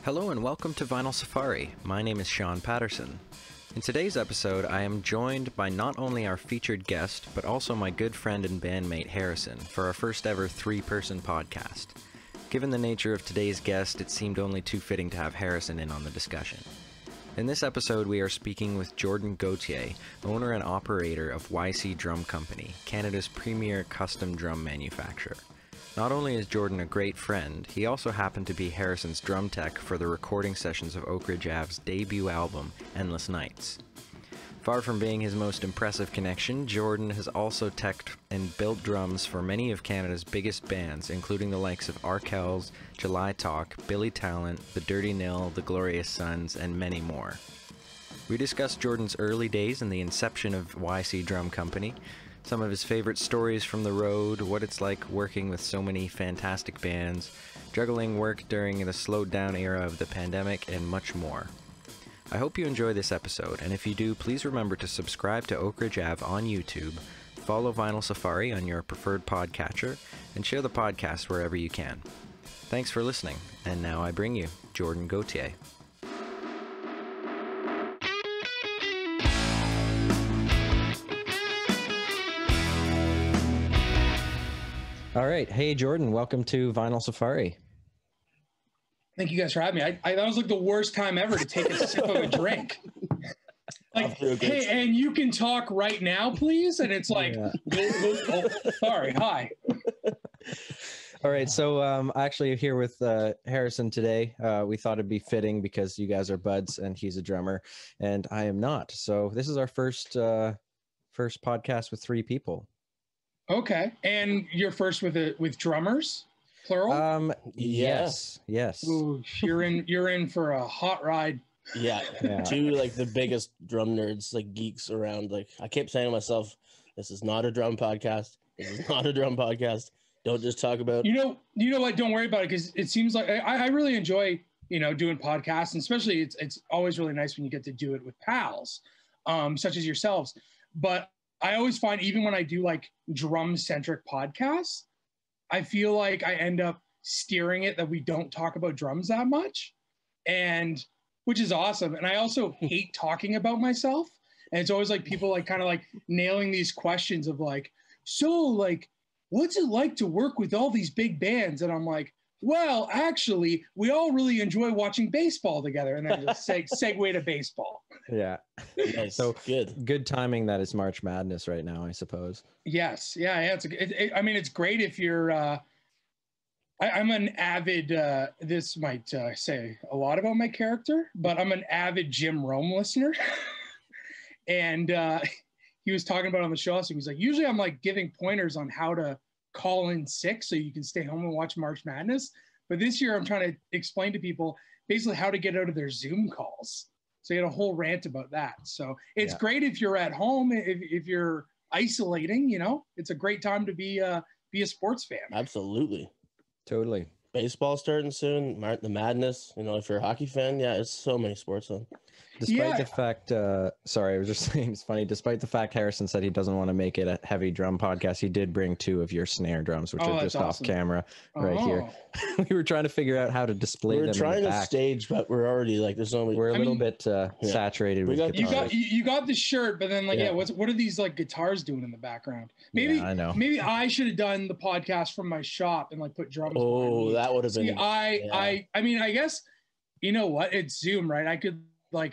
Hello and welcome to Vinyl Safari. My name is Sean Patterson. In today's episode, I am joined by not only our featured guest, but also my good friend and bandmate Harrison for our first ever three-person podcast. Given the nature of today's guest, it seemed only too fitting to have Harrison in on the discussion. In this episode, we are speaking with Jordan Gauthier, owner and operator of YCDRUMCOMPANY, Canada's premier custom drum manufacturer. Not only is Jordan a great friend, he also happened to be Harrison's drum tech for the recording sessions of Oakridge Ave's debut album, Endless Nights. Far from being his most impressive connection, Jordan has also teched and built drums for many of Canada's biggest bands, including the likes of Arkells, July Talk, Billy Talent, The Dirty Nil, The Glorious Sons, and many more. We discussed Jordan's early days in the inception of YCDRUMCOMPANY, some of his favorite stories from the road, what it's like working with so many fantastic bands, juggling work during the slowed down era of the pandemic, and much more. I hope you enjoy this episode, and if you do, please remember to subscribe to Oakridge Ave on YouTube, follow Vinyl Safari on your preferred podcatcher, and share the podcast wherever you can. Thanks for listening, and now I bring you Jordan Gauthier. All right. Hey, Jordan, welcome to Vinyl Safari. Thank you guys for having me. That was like the worst time ever to take a sip of a drink. Like, hey, and you can talk right now, please? And it's like, oh, sorry, hi. All right. So actually here with Harrison today. We thought it'd be fitting because you guys are buds and he's a drummer and I am not. So this is our first podcast with three people. Okay, and you're first with drummers, plural. Yes. Ooh, you're in for a hot ride. Yeah. Two like the biggest drum nerds, like geeks around. Like I kept saying to myself, "This is not a drum podcast. This is not a drum podcast. Don't just talk about." You know what? Don't worry about it because it seems like I really enjoy doing podcasts, and especially it's always really nice when you get to do it with pals, such as yourselves. But I always find even when I do like drum-centric podcasts, I feel like I end up steering it that we don't talk about drums that much, and which is awesome. And I also hate talking about myself. And it's always like people like kind of like nailing these questions of like, so like, what's it like to work with all these big bands? And I'm like, well, actually, we all really enjoy watching baseball together. And then just segue to baseball. Yeah. Nice. So good timing that it's March Madness right now, I suppose. Yes. Yeah. I mean, it's great if you're, I'm an avid, this might say a lot about my character, but I'm an avid Jim Rome listener. And he was talking about it on the show. So he was like, usually I'm like giving pointers on how to call in sick so you can stay home and watch March Madness. But this year I'm trying to explain to people basically how to get out of their Zoom calls. So he had a whole rant about that. So it's great if you're at home, if you're isolating, it's a great time to be a sports fan. Absolutely. Totally. Baseball starting soon. The Madness. If you're a hockey fan, it's so many sports on. Despite the fact, sorry, I was just saying it's funny. Despite the fact Harrison said he doesn't want to make it a heavy drum podcast, he did bring two of your snare drums, which are just awesome. Off camera right here. We were trying to figure out how to display them. We're trying to stage, but we're already like there's only we're a little bit saturated with guitars. You got the shirt, but then what are these like guitars doing in the background? Maybe I know. Maybe I should have done the podcast from my shop and like put drums. Oh, that would have been. I mean, I guess you know what? It's Zoom, right? I could like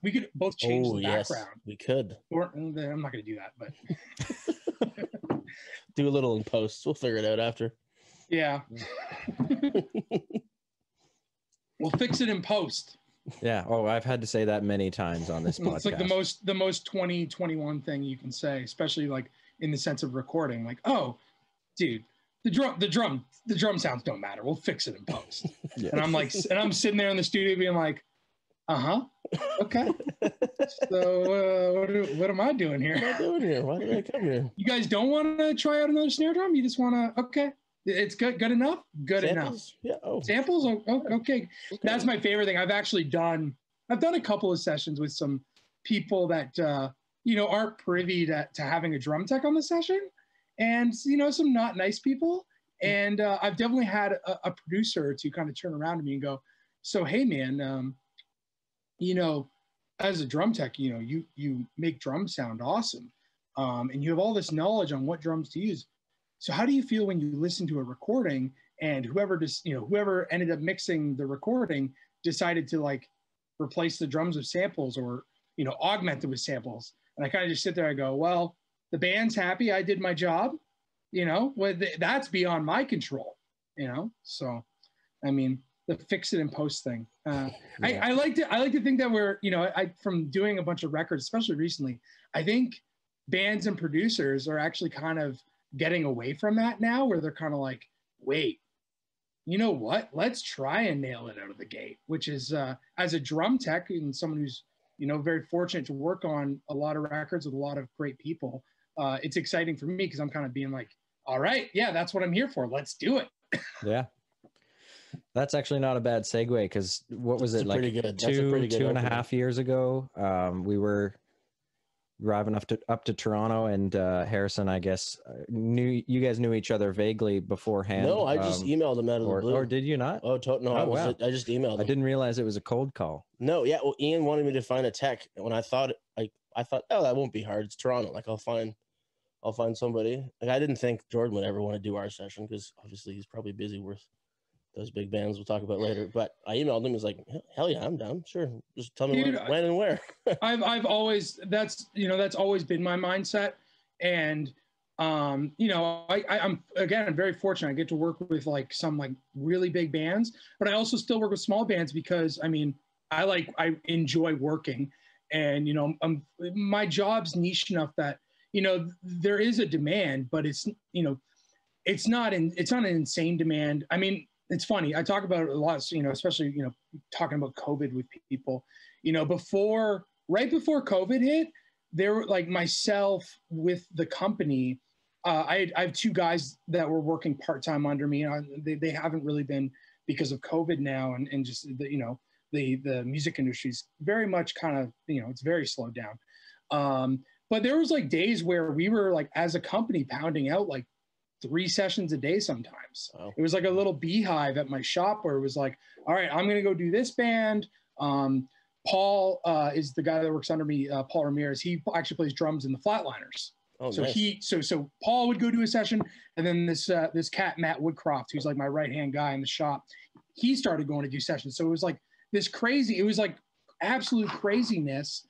we could both change the background. We could. Or I'm not going to do that, but do a little in post. We'll figure it out after. Yeah. We'll fix it in post. Yeah. Oh, I've had to say that many times on this podcast. It's like the most 2021 thing you can say, especially like in the sense of recording. Like, oh, dude, the drum sounds don't matter. We'll fix it in post. Yeah. And I'm sitting there in the studio being like, okay. So what am I doing here? What am I doing here? Why did I come here? You guys don't want to try out another snare drum? You just want to, okay. It's good enough? Good Samples? enough. Yeah. Oh. Samples? Oh, okay. That's my favorite thing. I've done a couple of sessions with some people that, aren't privy to having a drum tech on the session. And, some not nice people. And I've definitely had a producer to kind of turn around to me and go, so, hey man, you know, as a drum tech, you know, you make drums sound awesome. And you have all this knowledge on what drums to use. So how do you feel when you listen to a recording and whoever ended up mixing the recording decided to like replace the drums with samples or, you know, augment it with samples? And I kind of just sit there, I go, well, the band's happy, I did my job, you know, that's beyond my control, you know? So, I mean, the fix it and post thing. Yeah. I like to think that we're, you know, from doing a bunch of records, especially recently, I think bands and producers are actually kind of getting away from that now, where they're kind of like, wait, you know what? Let's try and nail it out of the gate, which is as a drum tech and someone who's, you know, very fortunate to work on a lot of records with a lot of great people. It's exciting for me because I'm kind of being like, all right, yeah, that's what I'm here for. Let's do it. Yeah. That's actually not a bad segue, because what was it, like two and a half years ago? We were driving up to Toronto, and Harrison, I guess, you guys knew each other vaguely beforehand. No, I just emailed him out of the blue. Or did you not? Oh, no, wow. I just emailed him. I didn't realize it was a cold call. No, yeah. Well, Ian wanted me to find a tech, and when I thought, oh, that won't be hard. It's Toronto. Like, I'll find somebody. Like, I didn't think Jordan would ever want to do our session because obviously he's probably busy with those big bands we'll talk about later. But I emailed him. He's like, hell yeah, I'm down. Sure. Just tell me when and where. I've always, that's always been my mindset. And, you know, I'm very fortunate. I get to work with like some like really big bands, but I also still work with small bands because I mean, I enjoy working, and, you know, my job's niche enough that, you know, there is a demand, but it's, you know, it's not an insane demand. I mean, it's funny. I talk about it a lot, you know, especially, you know, talking about COVID with people, you know, right before COVID hit, there were like myself with the company. I have two guys that were working part-time under me. They haven't really been because of COVID now. And just the, you know, the music industry's very much kind of, you know, it's very slowed down. But there was like days where we were like, as a company, pounding out like 3 sessions a day sometimes. Oh. It was like a little beehive at my shop where it was like, all right, I'm going to go do this band. Paul is the guy that works under me, Paul Ramirez. He actually plays drums in the Flatliners. Oh, so nice. So Paul would go do a session, and then this cat, Matt Woodcroft, who's like my right-hand guy in the shop, he started going to do sessions. So it was like this crazy, it was like absolute craziness,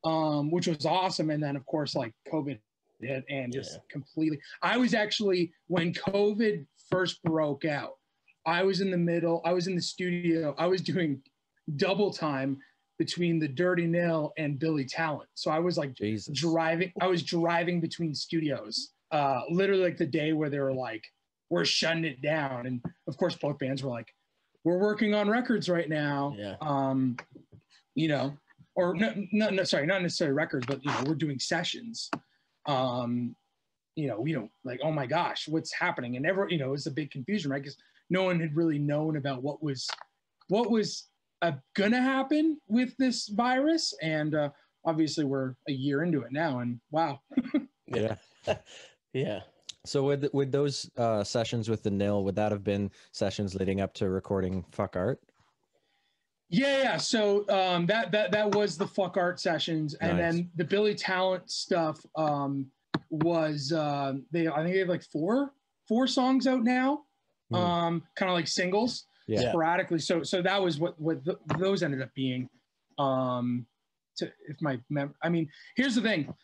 which was awesome. And then of course, like COVID hit and just completely, I was actually, when COVID first broke out, I was in the studio, I was doing double time between the Dirty Nil and Billy Talent. So I was like driving between studios, literally like the day where they were like, we're shutting it down. And of course, both bands were like, we're working on records right now. Yeah. You know, or no, sorry, not necessarily records, but, you know, we're doing sessions. You know, we don't like, oh my gosh, what's happening? And you know, it was a big confusion, right? Because no one had really known about what was gonna happen with this virus. And obviously we're a year into it now, and wow. Yeah. Yeah. So with those sessions with the Nil, would that have been sessions leading up to recording Fuck Art? Yeah. So that was the Fuck Art sessions, and nice. Then the Billy Talent stuff was I think they have like four songs out now, kind of like singles, sporadically. So that was what those ended up being. I mean, here's the thing.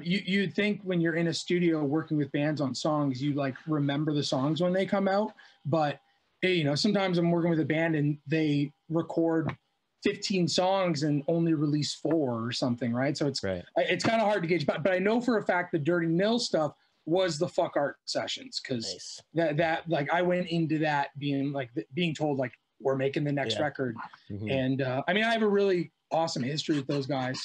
You'd think when you're in a studio working with bands on songs, you like remember the songs when they come out, but you know, sometimes I'm working with a band and they record 15 songs and only release 4 or something, right? So it's kind of hard to gauge, but I know for a fact the Dirty Nil stuff was the Fuck Art sessions, because that like I went into that being told like we're making the next record, and I mean, I have a really awesome history with those guys.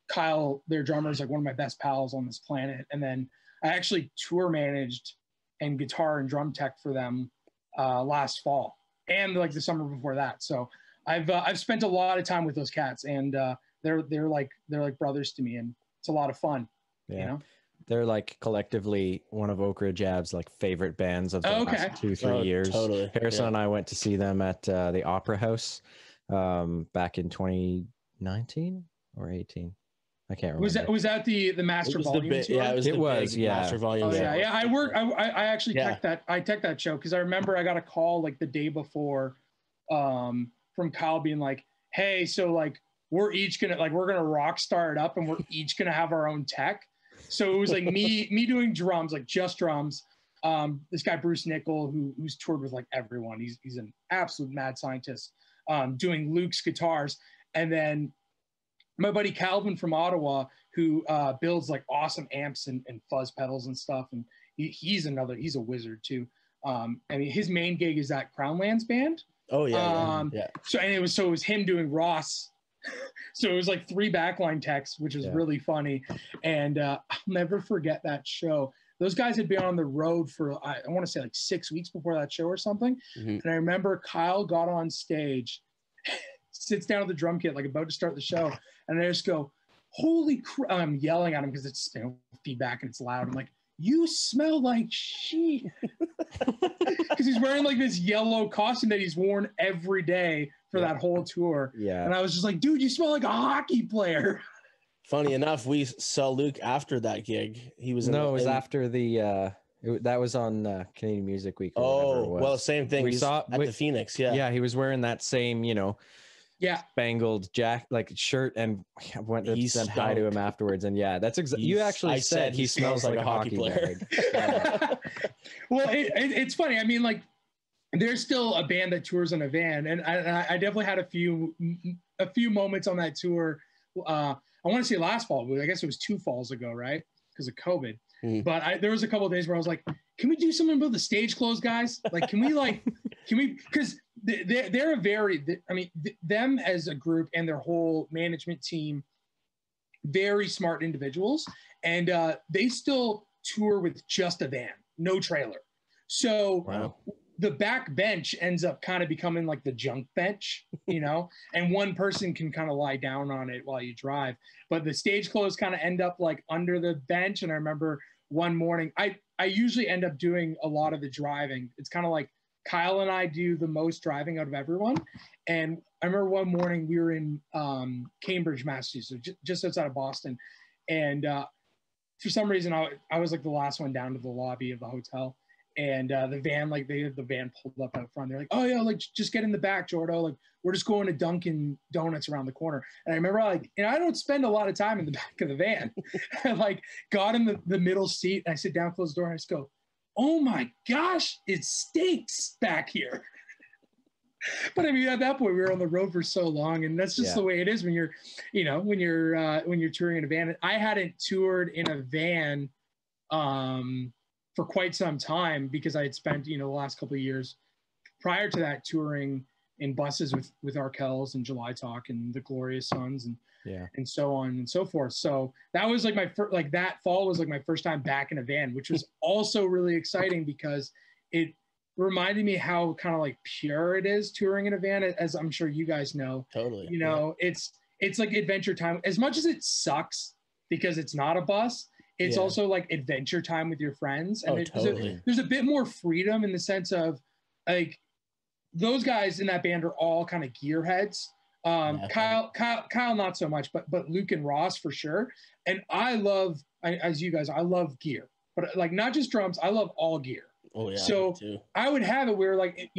Kyle, their drummer, is like one of my best pals on this planet, and then I actually tour managed and guitar and drum tech for them last fall and like the summer before that. So I've spent a lot of time with those cats, and they're like brothers to me, and it's a lot of fun. Yeah. You know? They're like collectively one of Oakridge Ab's like favorite bands of the last 2-3 years. Totally. Harrison and I went to see them at the Opera House back in 2019 or 18. I can't remember. Was that the Master Volume tour? Yeah, it was Master Volume. Oh, yeah. I actually teched that show because I remember I got a call like the day before from Kyle being like, hey, so like we're gonna rock star it up and we're each gonna have our own tech. So it was like me doing drums, like just drums. This guy Bruce Nickel, who's toured with like everyone. He's an absolute mad scientist. Doing Luke's guitars, and then my buddy Calvin from Ottawa, who builds like awesome amps and fuzz pedals and stuff, and he's a wizard too. I mean, his main gig is that Crownlands band. Oh yeah. So it was him doing Ross. So it was like 3 backline techs, which was really funny. And I'll never forget that show. Those guys had been on the road for, I want to say like 6 weeks before that show or something. Mm-hmm. And I remember Kyle got on stage, sits down at the drum kit, like about to start the show. And I just go, holy crap. I'm yelling at him because it's feedback and it's loud. I'm like, you smell like shit. Because he's wearing like this yellow costume that he's worn every day for that whole tour. Yeah. And I was just like, dude, you smell like a hockey player. Funny enough, we saw Luke after that gig. He was it was after the that was on Canadian Music Week. Oh, well, same thing. We saw at the Phoenix. Yeah, he was wearing that same, spangled shirt, and I went to said hi to him afterwards. And that's exactly you actually said he smells like a hockey player. Well, it's funny. I mean, like, there's still a band that tours in a van, and I definitely had a few moments on that tour. I want to say last fall, but I guess it was 2 falls ago, right? Because of COVID. Mm. But there was a couple of days where I was like, can we do something about the stage clothes, guys? Like, can we, because they're a very, I mean, them as a group and their whole management team, very smart individuals. And they still tour with just a van, no trailer. So the back bench ends up kind of becoming like the junk bench, and one person can kind of lie down on it while you drive. But the stage clothes kind of end up like under the bench. And I remember one morning, I usually end up doing a lot of the driving. It's kind of like Kyle and I do the most driving out of everyone. And I remember one morning we were in Cambridge, Massachusetts, just outside of Boston. And for some reason, I was like the last one down to the lobby of the hotel. And the van, like they had the van pulled up out front. They're like, oh yeah, like just get in the back, Jordo. Like we're just going to Dunkin' Donuts around the corner. And I remember I don't spend a lot of time in the back of the van. I like got in the middle seat and I sit down, close the door, and I just go, oh my gosh, it stinks back here. But I mean, at that point we were on the road for so long, and that's just the way it is when you're, when you're touring in a van. I hadn't toured in a van for quite some time because I had spent, the last couple of years prior to that touring in buses with Arkells and July Talk and the Glorious Sons and so on and so forth. So that was like that fall was like my first time back in a van, which was also really exciting because it reminded me how kind of like pure it is touring in a van, as I'm sure you guys know. Totally. It's like adventure time. As much as it sucks because it's not a bus, it's also like adventure time with your friends. And there's a bit more freedom in the sense of like those guys in that band are all kind of gearheads. Kyle, not so much, but Luke and Ross for sure. And I love gear, but like not just drums. I love all gear. Oh yeah. So I would have it where like,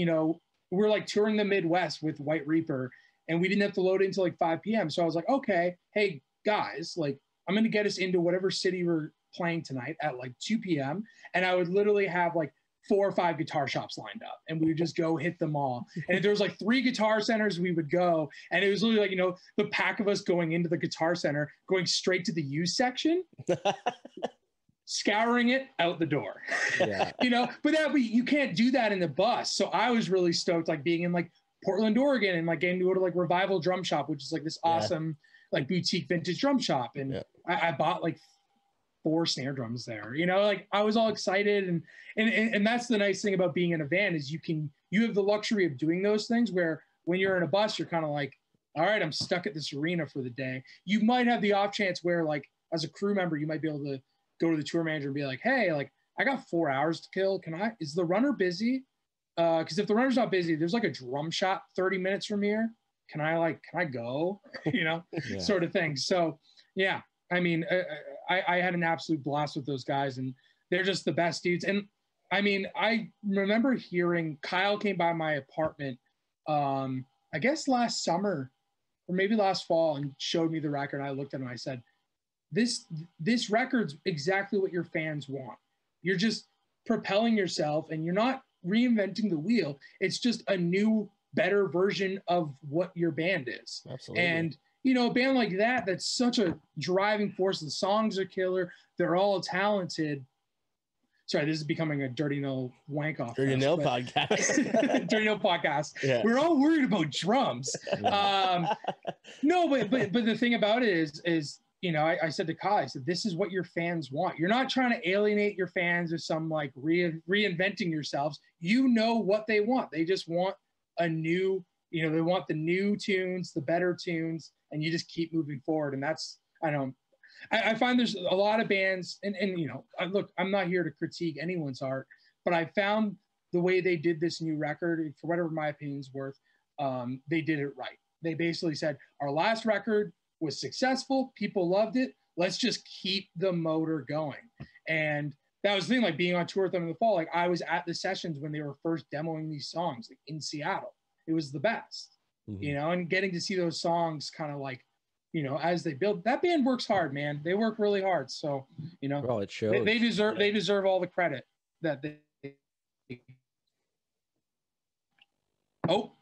we're like touring the Midwest with White Reaper and we didn't have to load it until like 5 p.m. So I was like, okay, hey guys, like, I'm going to get us into whatever city we're playing tonight at like 2 p.m. And I would literally have like 4 or 5 guitar shops lined up and we would just go hit them all. And if there was like 3 guitar centers, we would go. And it was literally like, the pack of us going into the guitar center, going straight to the used section, scouring it out the door, but you can't do that in the bus. So I was really stoked, like being in like Portland, Oregon, and like getting to go to like Revival Drum Shop, which is like this awesome like boutique vintage drum shop. And I bought like 4 snare drums there, like I was all excited. And that's the nice thing about being in a van is you have the luxury of doing those things where when you're in a bus, you're kind of like, all right, I'm stuck at this arena for the day. You might have the off chance where like as a crew member, you might be able to go to the tour manager and be like, hey, like I got 4 hours to kill. Is the runner busy? Because if the runner's not busy, there's like a drum shot 30 minutes from here. Can I go? You know, sort of thing. So yeah, I mean, I had an absolute blast with those guys, and they're just the best dudes. And I mean, I remember hearing Kyle came by my apartment, I guess last summer or maybe last fall, and showed me the record. And I looked at it and I said, this record's exactly what your fans want. You're just propelling yourself, and you're not reinventing the wheel. It's just a new, better version of what your band is. Absolutely. And you know, a band like that, that's such a driving force. The songs are killer. They're all talented. Sorry, this is becoming a Dirty Nil wank off. Dirty Nil podcast. Dirty Nil podcast. Yeah. We're all worried about drums. No, but the thing about it is, you know, I said to Kyle, I said, this is what your fans want. You're not trying to alienate your fans with some like reinventing yourselves. You know what they want. They just want a new, you know, they want the new tunes, the better tunes, and you just keep moving forward. And that's, I find there's a lot of bands, and you know, look, I'm not here to critique anyone's art, but I found the way they did this new record, for whatever my opinion's worth, they did it right. They basically said, our last record was successful, people loved it, let's just keep the motor going. And that was the thing, like being on tour with them in the fall, like I was at the sessions when they were first demoing these songs, like in Seattle. It was the best, you know, and getting to see those songs kind of like, you know, as they build. That band works hard, man. They work really hard. So, you know, well, it shows. They deserve all the credit that they. Oh,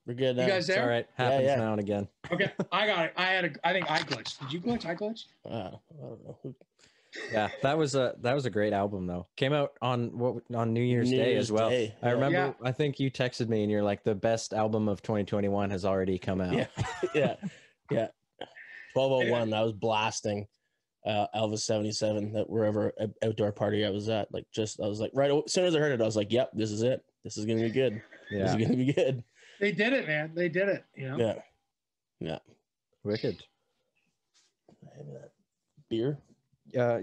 we're good now. You guys there? It's all right. Happens now and again. Okay, I got it. I think I glitched. Did you glitch? I glitched. I don't know. Yeah, that was a great album though. Came out on New Year's Day as well. Day. I remember. Yeah. I think you texted me and you're like, the best album of 2021 has already come out. Yeah. 1201. I was blasting Elvis 77 that wherever outdoor party I was at. Like, I was like, right as soon as I heard it, I was like, yep, this is it. This is gonna be good. Yeah. This is gonna be good. They did it, man. They did it. You know. Yeah. Wicked. Have that beer.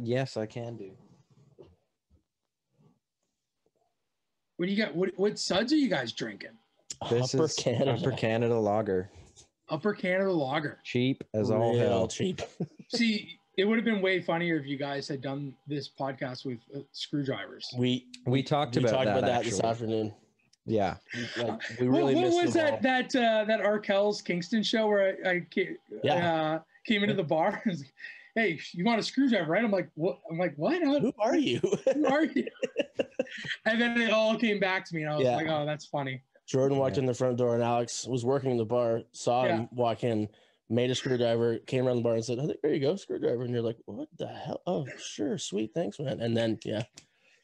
Yes, I can do. What do you got? What suds are you guys drinking? This is Upper Canada Lager. Upper Canada Lager. Cheap as all Real hell. cheap. See, it would have been way funnier if you guys had done this podcast with screwdrivers. We talked about that this afternoon. Yeah. We really what missed was that Arkell's Kingston show where I came into the bar and was like, hey, you want a screwdriver, right? I'm like, what? Who are you? Who are you? And then it all came back to me, and I was like, oh, that's funny. Jordan walked in the front door, and Alex was working in the bar, saw him walk in, made a screwdriver, came around the bar and said, oh, there you go, screwdriver. And you're like, what the hell? Oh, sure, sweet, thanks, man. And then,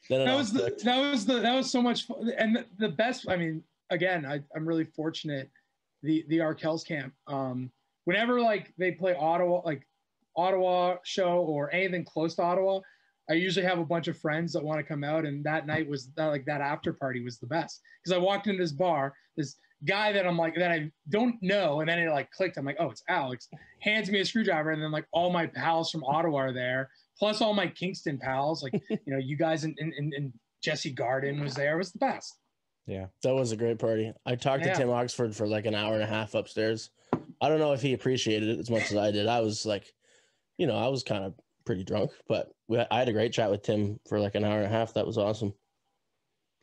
that was so much fun. And the best, I mean, again, I'm really fortunate. The Arkell's camp, whenever like they play Ottawa show or anything close to Ottawa, I usually have a bunch of friends that want to come out, and that night was that after party was the best, because I walked into this bar, this guy that I'm like, that I don't know, and then it like clicked. I'm like, oh, it's Alex. Hands me a screwdriver, and then like all my pals from Ottawa are there, plus all my Kingston pals, like you know, you guys and Jesse Garden was there. It was the best. Yeah, that was a great party. I talked to Tim Oxford for like an hour and a half upstairs. I don't know if he appreciated it as much as I did. I was like, you know, I was kind of pretty drunk, but I had a great chat with Tim for like an hour and a half. That was awesome.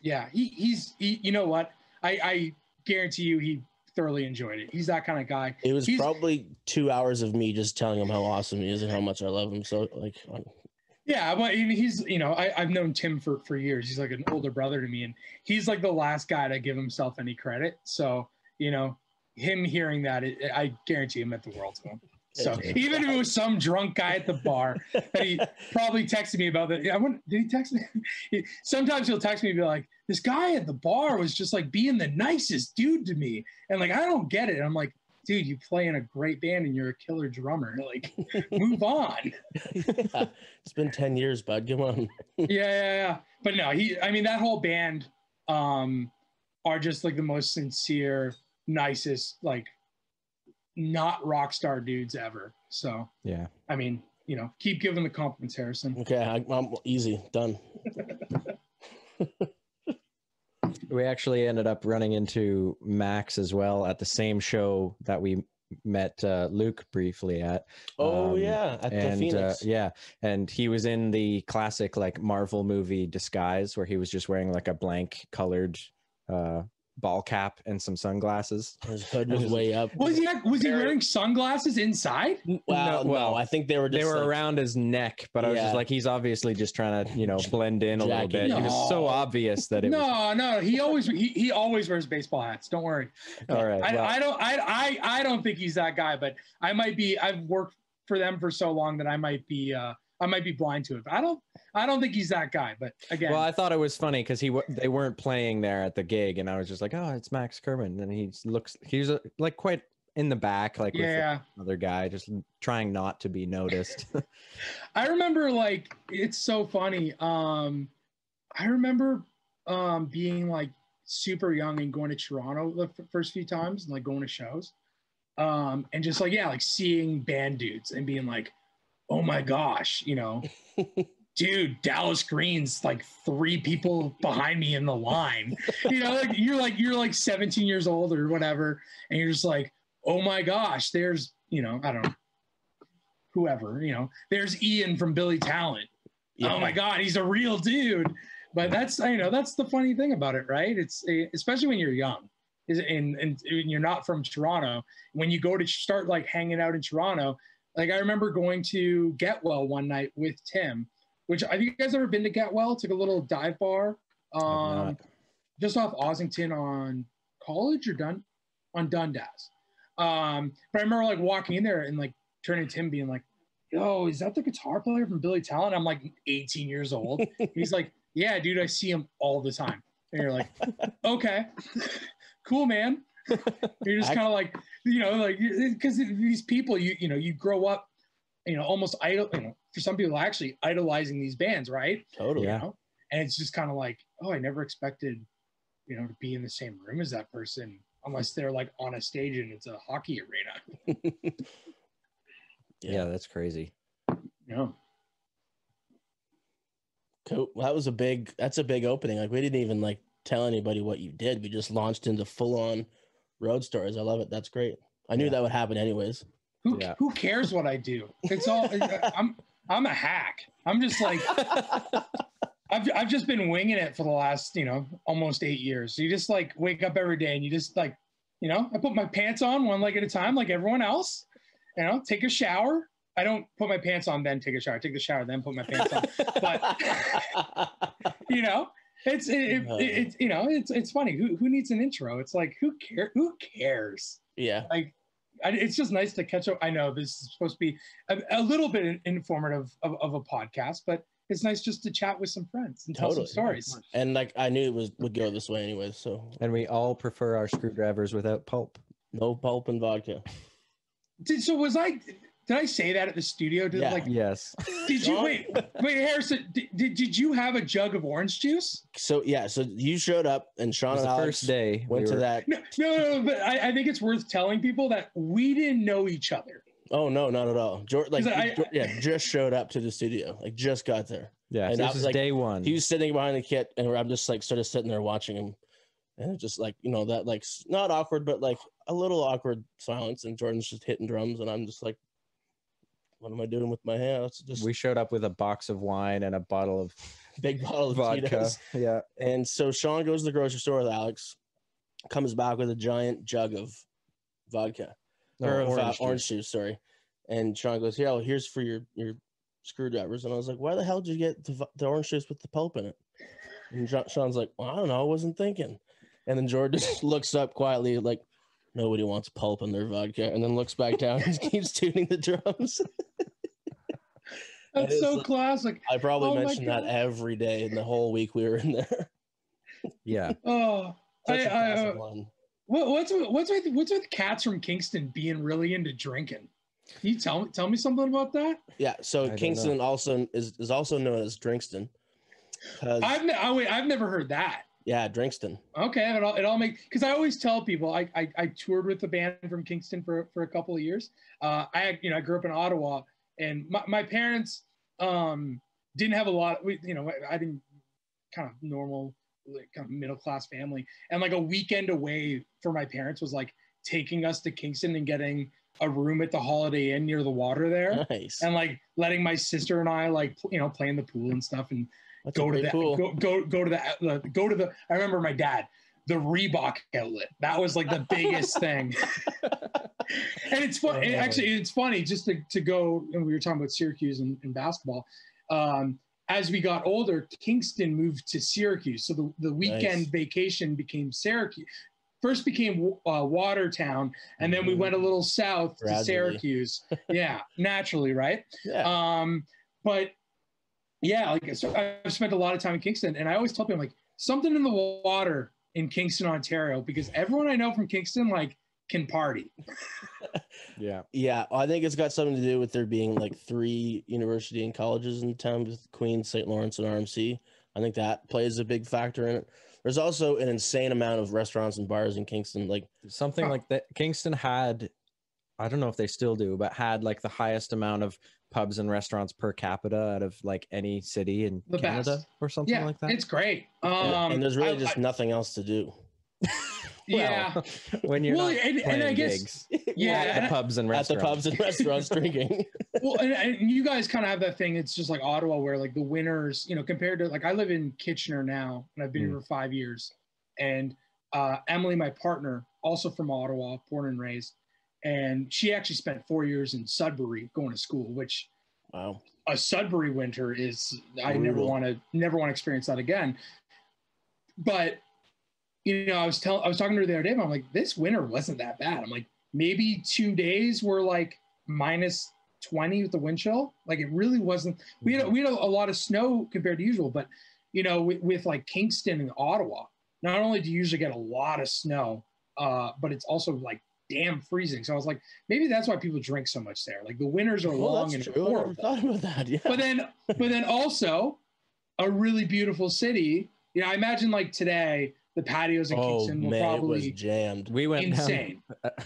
Yeah, he's you know what? I guarantee you he thoroughly enjoyed it. He's that kind of guy. It was probably 2 hours of me just telling him how awesome he is and how much I love him. So like, yeah, but he's, you know, I've known Tim for years. He's like an older brother to me, and he's like the last guy to give himself any credit. So, you know, him hearing that, I guarantee him meant the world to him. So even if it was some drunk guy at the bar that he probably texted me about that. Did he text me? Sometimes he'll text me and be like, this guy at the bar was just like being the nicest dude to me. And like, I don't get it. And I'm like, dude, you play in a great band and you're a killer drummer. Like, move on. Yeah. It's been 10 years, bud. Come on. Yeah. But no, I mean, that whole band are just like the most sincere, nicest, like, not rock star dudes ever. So yeah, I mean, keep giving the compliments, Harrison. Okay, I'm easy done. We actually ended up running into Max as well at the same show that we met Luke briefly at. Oh yeah, at the Phoenix. Yeah, and he was in the classic like Marvel movie disguise where he was just wearing like a blank colored ball cap and some sunglasses. His hood was way up. Was he wearing sunglasses inside? No, I think they were like, around his neck, but I was just like, he's obviously just trying to blend in a little bit. No. It was so obvious that it no, he always wears baseball hats. Don't worry. All right. I don't think he's that guy, but I've worked for them for so long that I might be blind to it. But I don't think he's that guy. But again, well, I thought it was funny because they weren't playing there at the gig, and I was just like, oh, it's Max Kerman, and he's like quite in the back, like with another guy, just trying not to be noticed. I remember, like, it's so funny. I remember being like super young and going to Toronto the first few times and like going to shows, and just like seeing band dudes and being like, oh my gosh, dude, Dallas Green's like 3 people behind me in the line. Like you're like 17 years old or whatever, and you're just like, oh my gosh, there's I don't know, whoever, there's Ian from Billy Talent. Yeah. Oh my God, he's a real dude. But that's that's the funny thing about it, right? It's especially when you're young, and you're not from Toronto. When you go to start like hanging out in Toronto. Like I remember going to Get Well one night with Tim, which have you guys ever been to Get Well? It's like a little dive bar, just off Ossington on College or on Dundas. But I remember like walking in there and like turning to Tim being like, yo, is that the guitar player from Billy Talent? I'm like 18 years old. He's like, yeah, dude, I see him all the time. And you're like, okay, cool, man. You're just kind of like, like, because these people, you grow up, almost idol, for some people actually idolizing these bands, right? Totally. And it's just kind of like, oh, I never expected, to be in the same room as that person, unless they're like on a stage and it's a hockey arena. Yeah, that's crazy. Yeah. Cool. Well, that's a big opening. Like we didn't even like tell anybody what you did. We just launched into full on road stories. I love it. That's great. I knew that would happen anyways. Who cares what I do? It's all I'm a hack. I'm just like I've just been winging it for the last, almost 8 years. So you just like wake up every day and you just like, I put my pants on one leg at a time like everyone else, take a shower. I don't put my pants on, then take a shower. Take the shower, then put my pants on. But it's funny. Who needs an intro? It's like, who cares? Yeah. Like, it's just nice to catch up. I know this is supposed to be a little bit informative of a podcast, but it's nice just to chat with some friends and tell some stories. And like, I knew it would go this way anyways. So, and we all prefer our screwdrivers without pulp. No pulp and vodka. Did I say that at the studio? Yes. Did you wait, Harrison? Did you have a jug of orange juice? So you showed up and Sean and Alex first day went to that. No, but I think it's worth telling people that we didn't know each other. Oh no, not at all. George, just showed up to the studio, like just got there. Yeah, and this is like, day one. He was sitting behind the kit, and I'm just like sort of sitting there watching him, and it's just like that like not awkward, but like a little awkward silence, and Jordan's just hitting drums, and I'm just like, what am I doing with my hands? We showed up with a box of wine and a big bottle of vodka. Tito's. Yeah. And so Sean goes to the grocery store with Alex, comes back with a giant jug of vodka or orange juice. Sorry. And Sean goes, yeah, well, here's for your screwdrivers. And I was like, why the hell did you get the orange juice with the pulp in it? And Sean's like, well, I don't know. I wasn't thinking. And then Jordan just looks up quietly like, nobody wants pulp in their vodka, and then looks back down and keeps tuning the drums. That's so classic. I probably mentioned that every day in the whole week we were in there. Yeah. Oh, what's with cats from Kingston being really into drinking? Can you tell me something about that? Yeah. So Kingston also is also known as Drinkston. I've never heard that. Yeah, Drinkston. Okay, it all makes, because I always tell people I toured with the band from Kingston for a couple of years. I grew up in Ottawa, And my parents didn't have a lot. I didn't kind of normal, like, kind of middle class family, and like a weekend away for my parents was like taking us to Kingston and getting a room at the Holiday Inn near the water there, Nice. and like letting my sister and I like play in the pool and stuff, and That's go to pretty cool. go to the. I remember my dad, the Reebok outlet. That was like the biggest thing. And it's fun. Actually, it's funny just to go. And we were talking about Syracuse and basketball. As we got older, Kingston moved to Syracuse, so the weekend vacation became Syracuse. First became Watertown, and then we went a little south to Syracuse. Yeah, naturally, right? Yeah. But yeah, like, so I've spent a lot of time in Kingston, and I always tell people, like, something in the water in Kingston, Ontario, because everyone I know from Kingston like can party. Yeah, I think it's got something to do with there being like 3 university and colleges in town, with Queen's, St. Lawrence, and RMC. I think that plays a big factor in it. There's also an insane amount of restaurants and bars in Kingston, like something like that. Kingston had, I don't know if they still do, but had like the highest amount of pubs and restaurants per capita out of like any city in Canada or something like that. It's great. And there's really just nothing else to do. Yeah. When you're not and I guess gigs, at the pubs and restaurants drinking. Well, and you guys kind of have that thing. It's just like Ottawa, where like the winters, compared to, like, I live in Kitchener now, and I've been here for 5 years. And Emily, my partner, also from Ottawa, born and raised, and she actually spent 4 years in Sudbury going to school, which a Sudbury winter is, I never want to experience that again. But I was talking to her the other day, but I'm like, this winter wasn't that bad. I'm like, maybe 2 days were like minus 20 with the wind chill. Like, it really wasn't. We had a lot of snow compared to usual, but with like Kingston and Ottawa, not only do you usually get a lot of snow, but it's also like damn freezing. So I was like, maybe that's why people drink so much there. Like, the winters are long and horrible. I never thought about that. Yeah. But then also a really beautiful city. I imagine like today, the patios in Kingston will probably it was jammed. We went insane.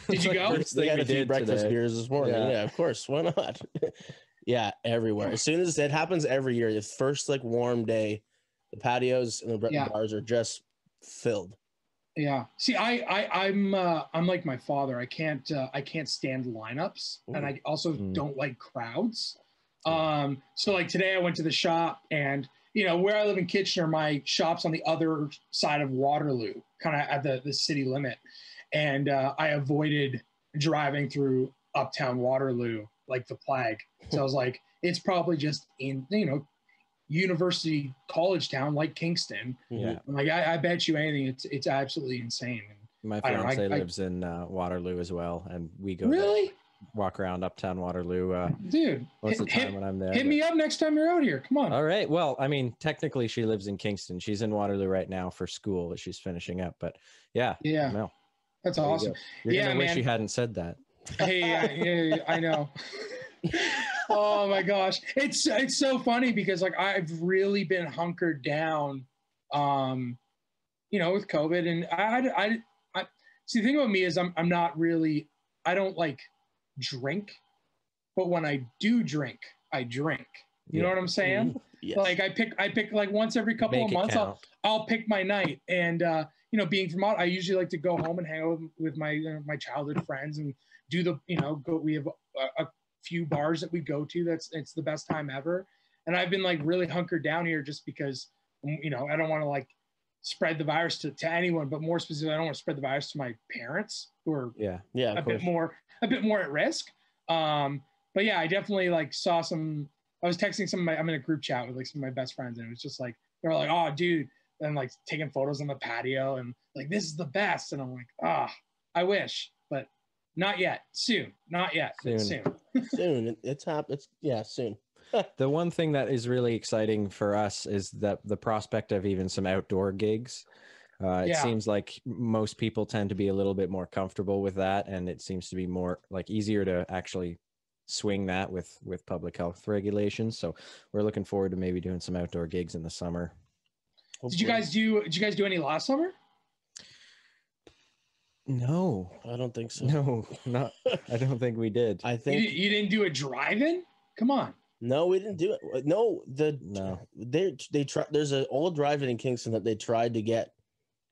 Did you go? We had a few breakfast beers this morning. Yeah, of course. Why not? Yeah, everywhere. As soon as it happens every year, the first like warm day, the patios and the bars are just filled. Yeah. See, I'm like my father. I can't stand lineups, and I also don't like crowds. So like today I went to the shop, and where I live in Kitchener, my shop's on the other side of Waterloo, kind of at the city limit. And I avoided driving through uptown Waterloo like the plague. So I was like, it's probably just in, university college town like Kingston. Yeah. I'm like, I bet you anything, it's absolutely insane. My fiance lives in Waterloo as well, and we go really walk around uptown Waterloo. Dude, most of the time when I'm there. Hit me up next time you're out here. Come on. All right. Well, I mean, technically she lives in Kingston. She's in Waterloo right now for school that she's finishing up. But yeah. No, that's awesome. You're gonna wish you hadn't said that. Hey, I know. Oh my gosh, it's so funny because like I've really been hunkered down, with COVID, and I see, the thing about me is I'm not really, I don't like drink, but when I do drink, I drink. You know what I'm saying? Yes. Like I pick like once every couple of months, I'll pick my night, and being from out, I usually like to go home and hang out with my my childhood friends and do the we have a few bars that we go to. It's the best time ever, and I've been like really hunkered down here just because I don't want to like spread the virus to anyone, but more specifically, I don't want to spread the virus to my parents who are a bit more at risk. But yeah, I definitely like saw some. I was texting some of my. I'm in a group chat with like some of my best friends, and it was just like they were like, "Oh, dude," and like taking photos on the patio, and like this is the best. And I'm like, I wish, but not yet. Soon, not yet. Soon. Soon. It's happening. Soon. The one thing that is really exciting for us is that the prospect of even some outdoor gigs. It seems like most people tend to be a little bit more comfortable with that, and it seems to be more like easier to actually swing that with public health regulations. So we're looking forward to maybe doing some outdoor gigs in the summer. Hopefully. Did you guys do any last summer? No, I don't think so. No, I don't think we did. I think you didn't do a drive-in. Come on. No, we didn't do it. No, they tried. There's an old drive-in in Kingston that they tried to get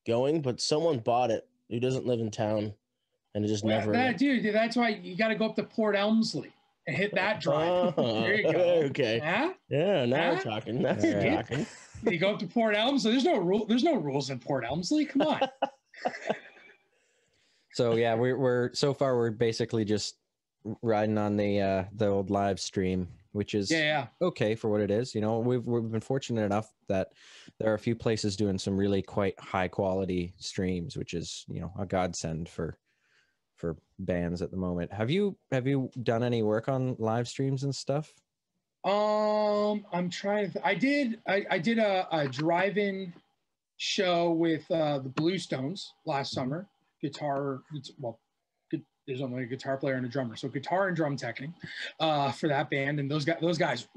going, but someone bought it who doesn't live in town, and it just never. Dude, that's why you got to go up to Port Elmsley and hit that drive. There you go. Okay. Huh? Yeah, now we're talking. Now we're talking. You go up to Port Elmsley. There's no rule. There's no rules in Port Elmsley. Come on. So yeah, we're so far we're basically just riding on the old live stream, which is okay for what it is. You know, we've been fortunate enough that there are a few places doing some really quite high quality streams, which is, you know, a godsend for bands at the moment. Have you done any work on live streams and stuff? I'm trying to. I did a drive-in show with the Bluestones last summer. There's only a guitar player and a drummer, so guitar and drum teching for that band. And those guys,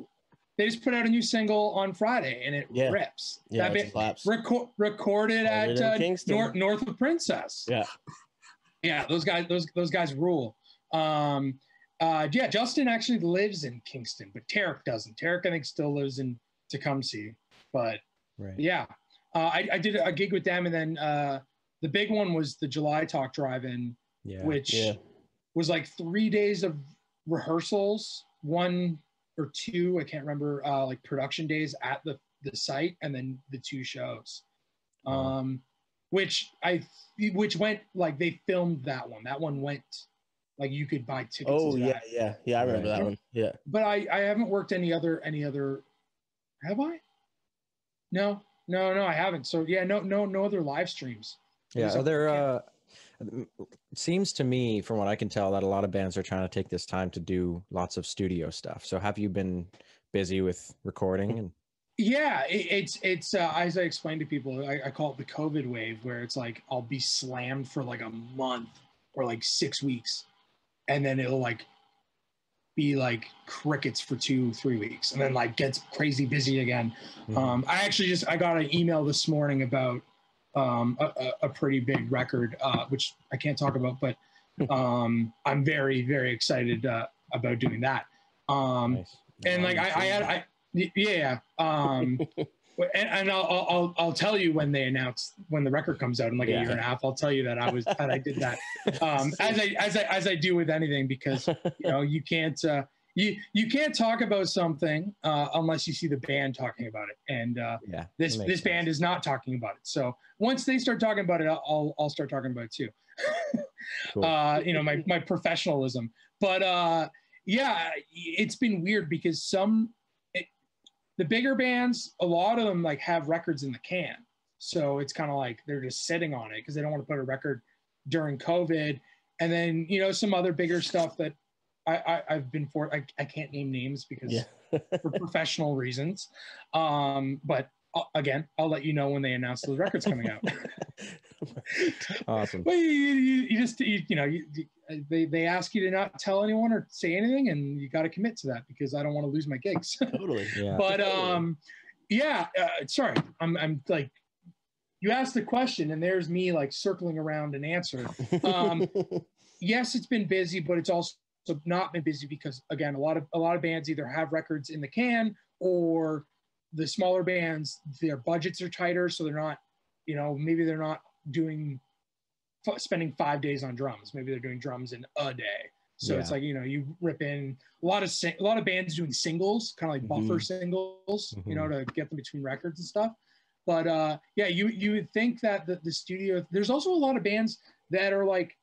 they just put out a new single on Friday, and it rips. Yeah, that band, recorded at north of Princess. Yeah, those guys rule. Justin actually lives in Kingston, but Tarek doesn't. Tarek, I think, still lives in Tecumseh. But I did a gig with them, and then the big one was the July Talk Drive-In. Which was like 3 days of rehearsals, 1 or 2, I can't remember, like production days at the site, and then the 2 shows. Which went like, they filmed that one. That one went like you could buy tickets. Oh yeah, I remember that one. Yeah. But I haven't worked any other have I? No, I haven't. So yeah, no other live streams. Yeah, it seems to me, from what I can tell, that a lot of bands are trying to take this time to do lots of studio stuff. So have you been busy with recording? And yeah, it's as I explained to people, I call it the COVID wave, where it's like I'll be slammed for like a month or like 6 weeks, and then it'll like be like crickets for 2-3 weeks, and then like gets crazy busy again. I got an email this morning about a pretty big record, which I can't talk about, but I'm very, very excited about doing that. Nice. And like and I'll tell you when the record comes out in like a year and a half. I'll tell you that I did that, as I do with anything, because you know you can't talk about something unless you see the band talking about it, and this band is not talking about it. So once they start talking about it, I'll start talking about it too. Cool. You know, my professionalism. But it's been weird because the bigger bands, a lot of them like have records in the can, so it's kind of like they're just sitting on it because they don't want to put a record during COVID. And then, you know, some other bigger stuff that I've been for, I can't name names because for professional reasons. But again, I'll let you know when they announce those records coming out. Awesome. Well, they ask you to not tell anyone or say anything, and you got to commit to that because I don't want to lose my gigs. Totally. Yeah. But sorry, I'm like, you asked the question and there's me like circling around an answer. Yes, it's been busy, but it's also not been busy because, again, a lot of bands either have records in the can, or the smaller bands, their budgets are tighter, so they're not, you know, maybe they're not spending 5 days on drums. Maybe they're doing drums in a day. So it's like, you know, you rip in a lot of bands doing singles, kind of like buffer singles, you know, to get them between records and stuff. But you would think that the studio, there's also a lot of bands that are like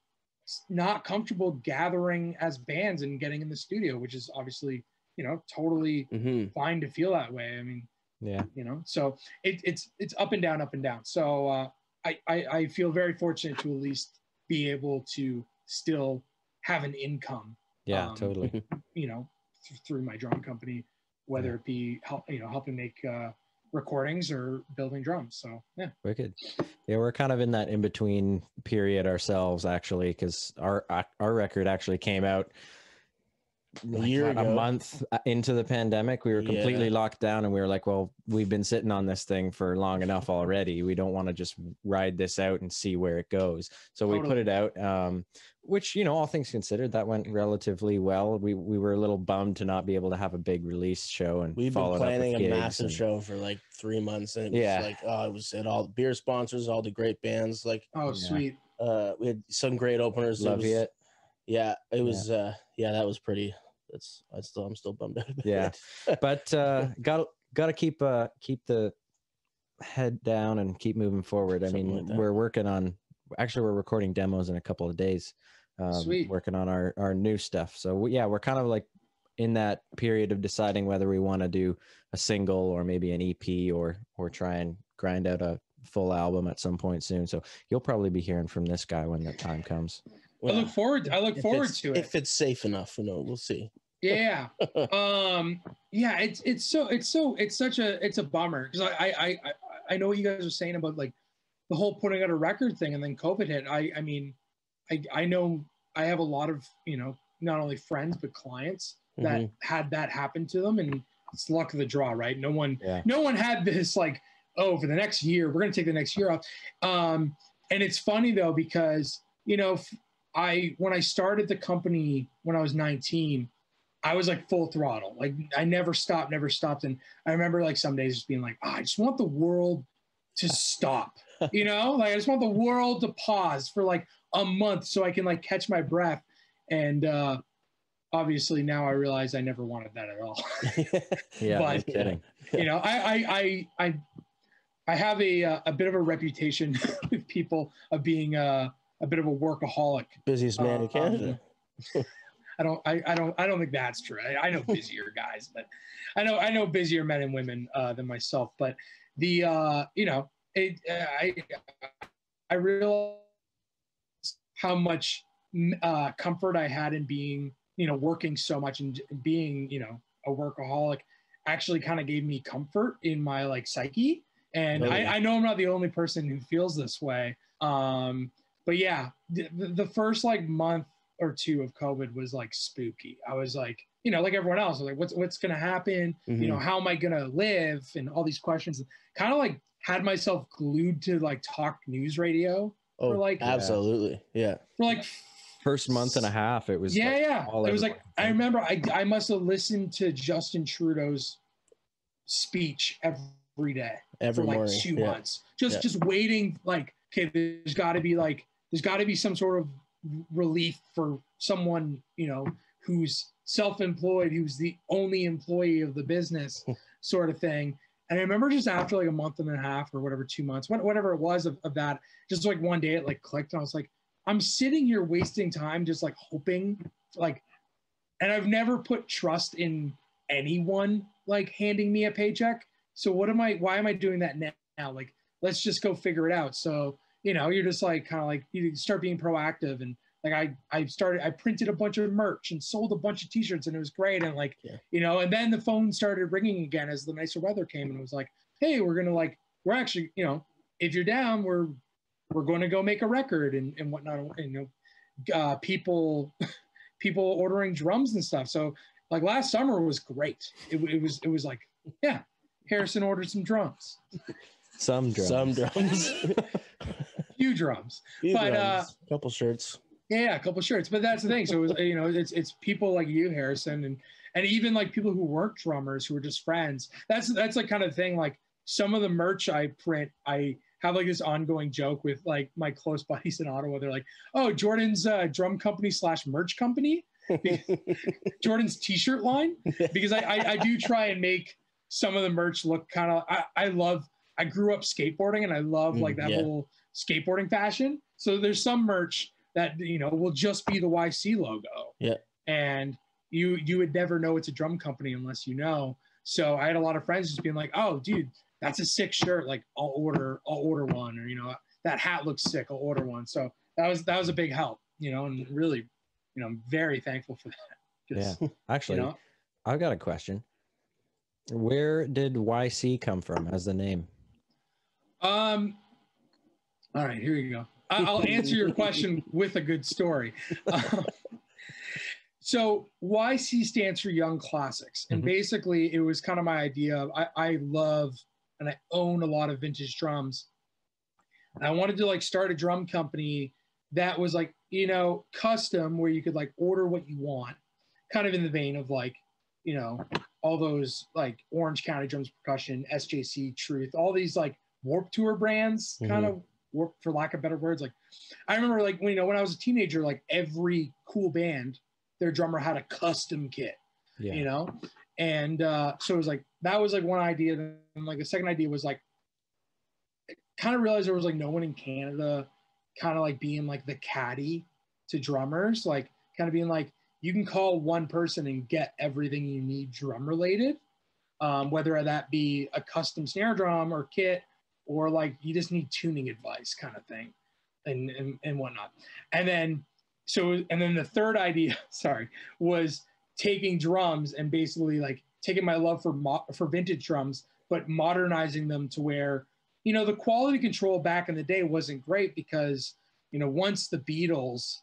not comfortable gathering as bands and getting in the studio, which is obviously, you know, totally fine to feel that way. I mean, you know, so it's up and down. So I feel very fortunate to at least be able to still have an income. Totally. You know, through my drum company, whether it be helping make recordings or building drums. So yeah, wicked. Yeah, we're kind of in that in between period ourselves, actually, because our record actually came out year a ago. month into the pandemic, we were completely locked down, and we were like, well, we've been sitting on this thing for long enough already. We don't want to just ride this out and see where it goes. So we put it out, which, all things considered, that went relatively well. We were a little bummed to not be able to have a big release show, and we've been planning a massive show for like 3 months, and it was like, it was at all beer sponsors, all the great bands, like, sweet. We had some great openers. Love it. Yeah, it was. That was pretty. I'm still bummed out about it. But got to keep the head down and keep moving forward. I mean, we're working on. Actually, we're recording demos in a couple of days. Sweet. Working on our new stuff. So we're kind of like in that period of deciding whether we want to do a single or maybe an EP or try and grind out a full album at some point soon. So you'll probably be hearing from this guy when that time comes. Well, I look forward to it. If it's safe enough, we'll see. Yeah. It's a bummer, because I know what you guys are saying about like the whole putting out a record thing, and then COVID hit. I mean, I know I have a lot of, not only friends but clients that had that happen to them, and it's luck of the draw, right? No one had this like, oh, for the next year, we're going to take the next year off. And it's funny though, because, when I started the company when I was 19, I was like full throttle. Like I never stopped. And I remember like some days just being like, I just want the world to stop, like I just want the world to pause for like a month so I can like catch my breath. And obviously now I realize I never wanted that at all. Yeah, but, no kidding. I have a bit of a reputation with people of being a bit of a workaholic. Busiest man in Canada. I don't think that's true. I know busier guys, but I know busier men and women than myself. But I realized how much comfort I had in being, working so much and being, a workaholic actually kind of gave me comfort in my like psyche. And I know I'm not the only person who feels this way. But yeah, the first like month or two of COVID was like spooky. I was like, like everyone else, I was like, what's going to happen? How am I going to live? And all these questions, kind of like had myself glued to like talk news radio. Oh, for like, absolutely. Yeah. For like first month and a half, it was. Yeah. It was like, I remember I must've listened to Justin Trudeau's speech every day for like morning. 2 months, just waiting. Like, okay, there's got to be some sort of relief for someone, who's self-employed, who's the only employee of the business sort of thing. And I remember just after like a month and a half or whatever, 2 months, whatever it was of that, just like one day it like clicked, and I was like, I'm sitting here wasting time just like hoping, like, and I've never put trust in anyone like handing me a paycheck. So why am I doing that now? Like, let's just go figure it out. So, you're just like, kind of like, you start being proactive. And like, I printed a bunch of merch and sold a bunch of t-shirts, and it was great. And like, and then the phone started ringing again as the nicer weather came, and it was like, hey, we're actually, if you're down, we're going to go make a record and whatnot. And, people ordering drums and stuff. So like last summer was great. It was like, yeah, Harrison ordered some drums. Some drums. Few drums. A couple shirts. Yeah, a couple shirts. But that's the thing. So it was, it's people like you, Harrison, and even like people who weren't drummers who were just friends. That's like kind of thing. Like some of the merch I print, I have like this ongoing joke with like my close buddies in Ottawa. They're like, oh, Jordan's drum company / merch company. Jordan's t-shirt line, because I do try and make some of the merch look kind of, I grew up skateboarding, and I love like that whole skateboarding fashion. So there's some merch that, will just be the YC logo. Yeah. And you would never know it's a drum company unless you know. So I had a lot of friends just being like, oh dude, that's a sick shirt. Like I'll order one, or, that hat looks sick. I'll order one. So that was a big help, and really, I'm very thankful for that. Yeah. Actually, I've got a question. Where did YC come from as the name? All right, here you go. I'll answer your question with a good story. So YC stands for Young Classics. And basically it was kind of my idea of, I love and I own a lot of vintage drums. And I wanted to like start a drum company that was like, you know, custom, where you could like order what you want, kind of in the vein of like, you know, all those like Orange County Drums Percussion, SJC, Truth, all these like Warped Tour brands, kind of warp, for lack of better words. Like I remember like when, you know, when I was a teenager, like every cool band, their drummer had a custom kit, you know? And so it was like, that was like one idea. Then like the second idea was like, kind of realized there was like no one in Canada kind of like being like the caddy to drummers, like kind of being like, you can call one person and get everything you need drum related, whether that be a custom snare drum or kit, or like you just need tuning advice kind of thing and whatnot. And then the third idea, sorry, was taking drums and basically like taking my love for vintage drums, but modernizing them to where, you know, the quality control back in the day wasn't great because, you know, once the Beatles,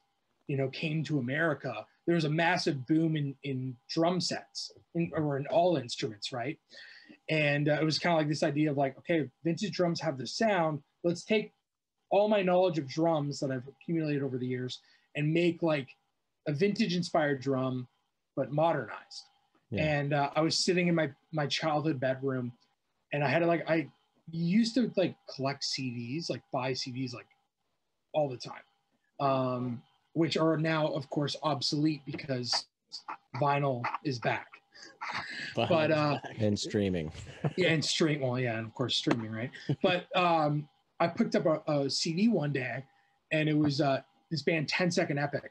you know, came to America, there was a massive boom in drum sets or in all instruments, right? And it was kind of like this idea of like, okay, vintage drums have the sound. Let's take all my knowledge of drums that I've accumulated over the years and make like a vintage inspired drum, but modernized. Yeah. And I was sitting in my childhood bedroom, and I had I used to like collect CDs, like buy CDs like all the time, which are now of course obsolete because vinyl is back. And streaming. Yeah, and well, yeah, and of course streaming, right? But I picked up a CD one day, and it was this band 10 Second Epic,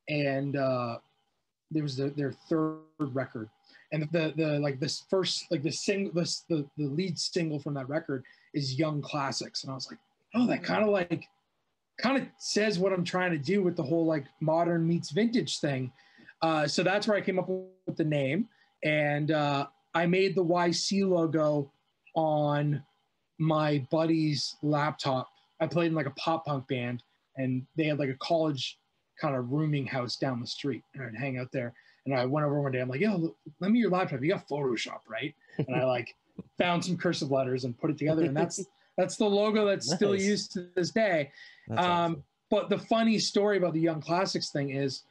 and there was their third record, and the like this first like the lead single from that record is Young Classics, and I was like, oh, that kind of says what I'm trying to do with the whole like modern meets vintage thing. So that's where I came up with the name, and I made the YC logo on my buddy's laptop. I played in like a pop punk band, and they had like a college kind of rooming house down the street, and I'd hang out there. And I went over one day, I'm like, yo, lend me your laptop. You got Photoshop, right? And I like found some cursive letters and put it together. And that's the logo that's still used to this day. Awesome. But the funny story about the Young Classics thing is,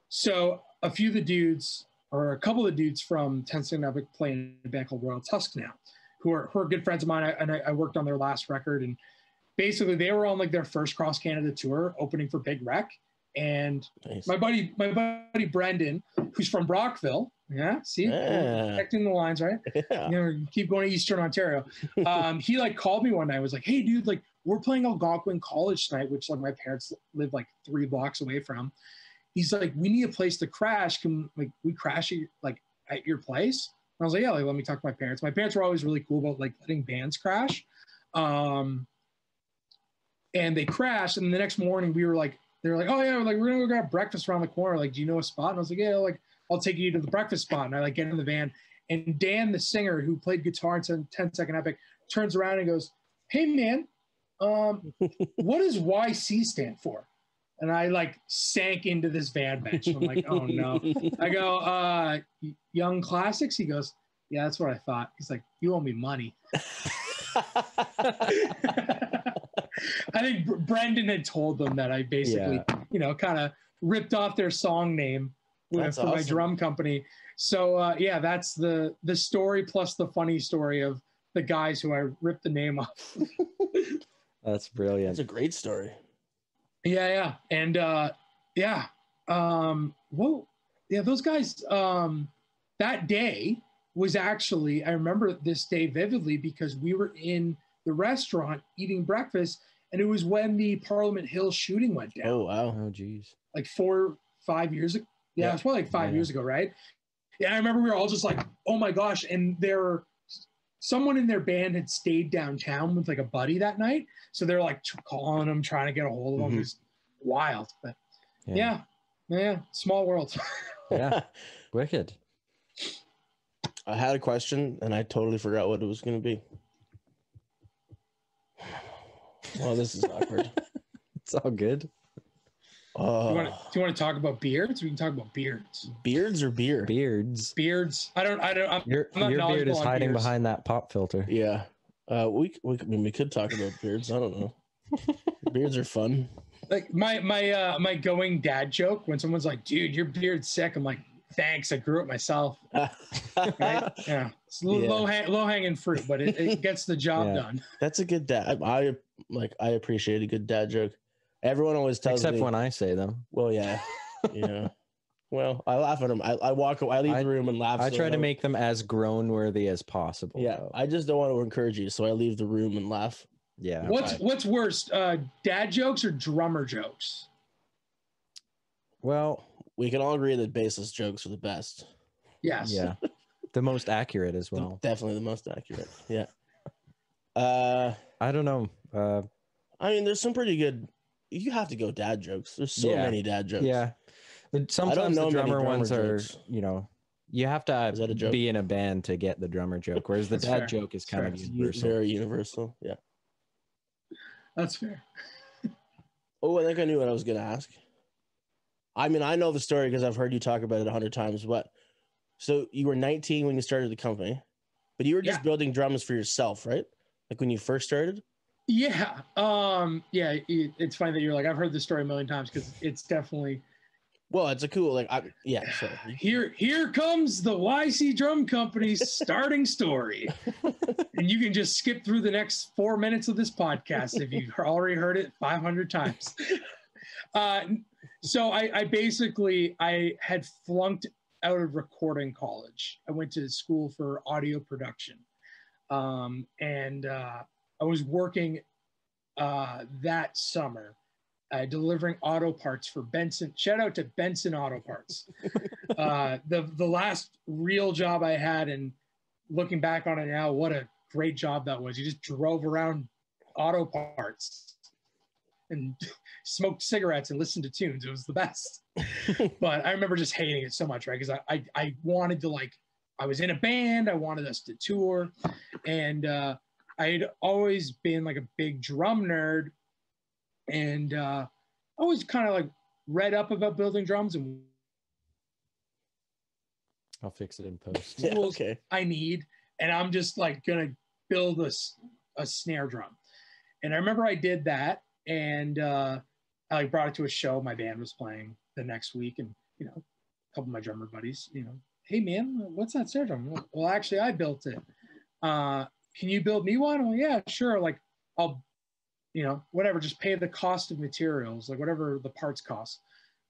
so a few of the dudes, or a couple of the dudes from 10 Second Epic play in a band called Royal Tusk now, who are good friends of mine. And I worked on their last record, and basically they were on like their first cross Canada tour opening for Big Wreck. And nice. my buddy Brendan, who's from Brockville, connecting the lines, right? Yeah. You know, keep going to Eastern Ontario. He like called me one night, was like, hey dude, like we're playing Algonquin College tonight, which like my parents live like 3 blocks away from. He's like, we need a place to crash. Can like we crash at your place? And I was like, yeah, like, let me talk to my parents. My parents were always really cool about like letting bands crash. And they crashed, and the next morning they were like, oh yeah, like we're gonna go grab breakfast around the corner. Like, do you know a spot? And I was like, yeah, like I'll take you to the breakfast spot. And I like get in the van, and Dan, the singer who played guitar in 10 Second Epic, turns around and goes, hey man, what does YC stand for? And I like sank into this van bench. I'm like, oh no. I go, Young Classics? He goes, yeah, that's what I thought. He's like, you owe me money. I think Brendan had told them that I basically, you know, kind of ripped off their song name for awesome. My drum company. So that's the story plus the funny story of the guys who I ripped the name off. That's brilliant. That's a great story. Yeah. And those guys, that day was actually, I remember this day vividly because we were in the restaurant eating breakfast, and it was when the Parliament Hill shooting went down. Oh wow. Oh geez. Like 4 or 5 years ago. Yeah, it was probably like 5 years ago, right? Yeah, I remember we were all just like, oh my gosh. And someone in their band had stayed downtown with like a buddy that night. So they're like calling him, trying to get a hold of him. It was wild. But yeah, small world. Yeah, wicked. I had a question and I totally forgot what it was going to be. Well, this is awkward. It's all good. Do you want to talk about beards? We can talk about beards. Beards or beer? Beards. I don't. Your beard is hiding behind that pop filter. Yeah. We could talk about beards. I don't know. Beards are fun. Like my going dad joke when someone's like, "Dude, your beard's sick." I'm like, "Thanks, I grew it myself." Right? Yeah, it's low hanging fruit, but it gets the job done. That's a good dad. I appreciate a good dad joke. Everyone always tells me, except when I say them. Well, yeah. Well, I laugh at them. I walk away. I leave the room and laugh. I try to make them as groan worthy as possible. Yeah, though. I just don't want to encourage you, so I leave the room and laugh. Yeah. What's worse, dad jokes or drummer jokes? Well, we can all agree that bassist jokes are the best. Yes. Yeah. The most accurate as well. Definitely the most accurate. Yeah. I don't know. I mean, there's some pretty good. You have to go dad jokes. There's so many dad jokes. Yeah. Sometimes the drummer ones jokes. Are, you have to be in a band to get the drummer joke, whereas the dad joke is kind of universal. Very universal. Yeah. That's fair. Oh, I think I knew what I was going to ask. I mean, I know the story because I've heard you talk about it 100 times, but so you were 19 when you started the company, but you were just building drums for yourself, right? Like when you first started? Yeah. It's funny that you're like, I've heard this story a million times because it's definitely. Well, it's a cool, Here comes the YC Drum Company's starting story. And you can just skip through the next 4 minutes of this podcast if you've already heard it 500 times. So I had flunked out of recording college. I went to school for audio production. And I was working that summer delivering auto parts for Benson. Shout out to Benson Auto Parts. The last real job I had, and looking back on it now, what a great job that was. You just drove around auto parts and smoked cigarettes and listened to tunes. It was the best. But I remember just hating it so much, right? Because I wanted to, I was in a band. I wanted us to tour. And I had always been a big drum nerd. And I always kind of read up about building drums and I'll fix it in post. Yeah, okay. I need, and I'm just gonna build a snare drum. And I remember I did that, and I brought it to a show my band was playing the next week, and a couple of my drummer buddies, hey man, what's that snare drum? Well, actually, I built it. Can you build me one? Well, yeah, sure. I'll whatever, just pay the cost of materials, whatever the parts cost.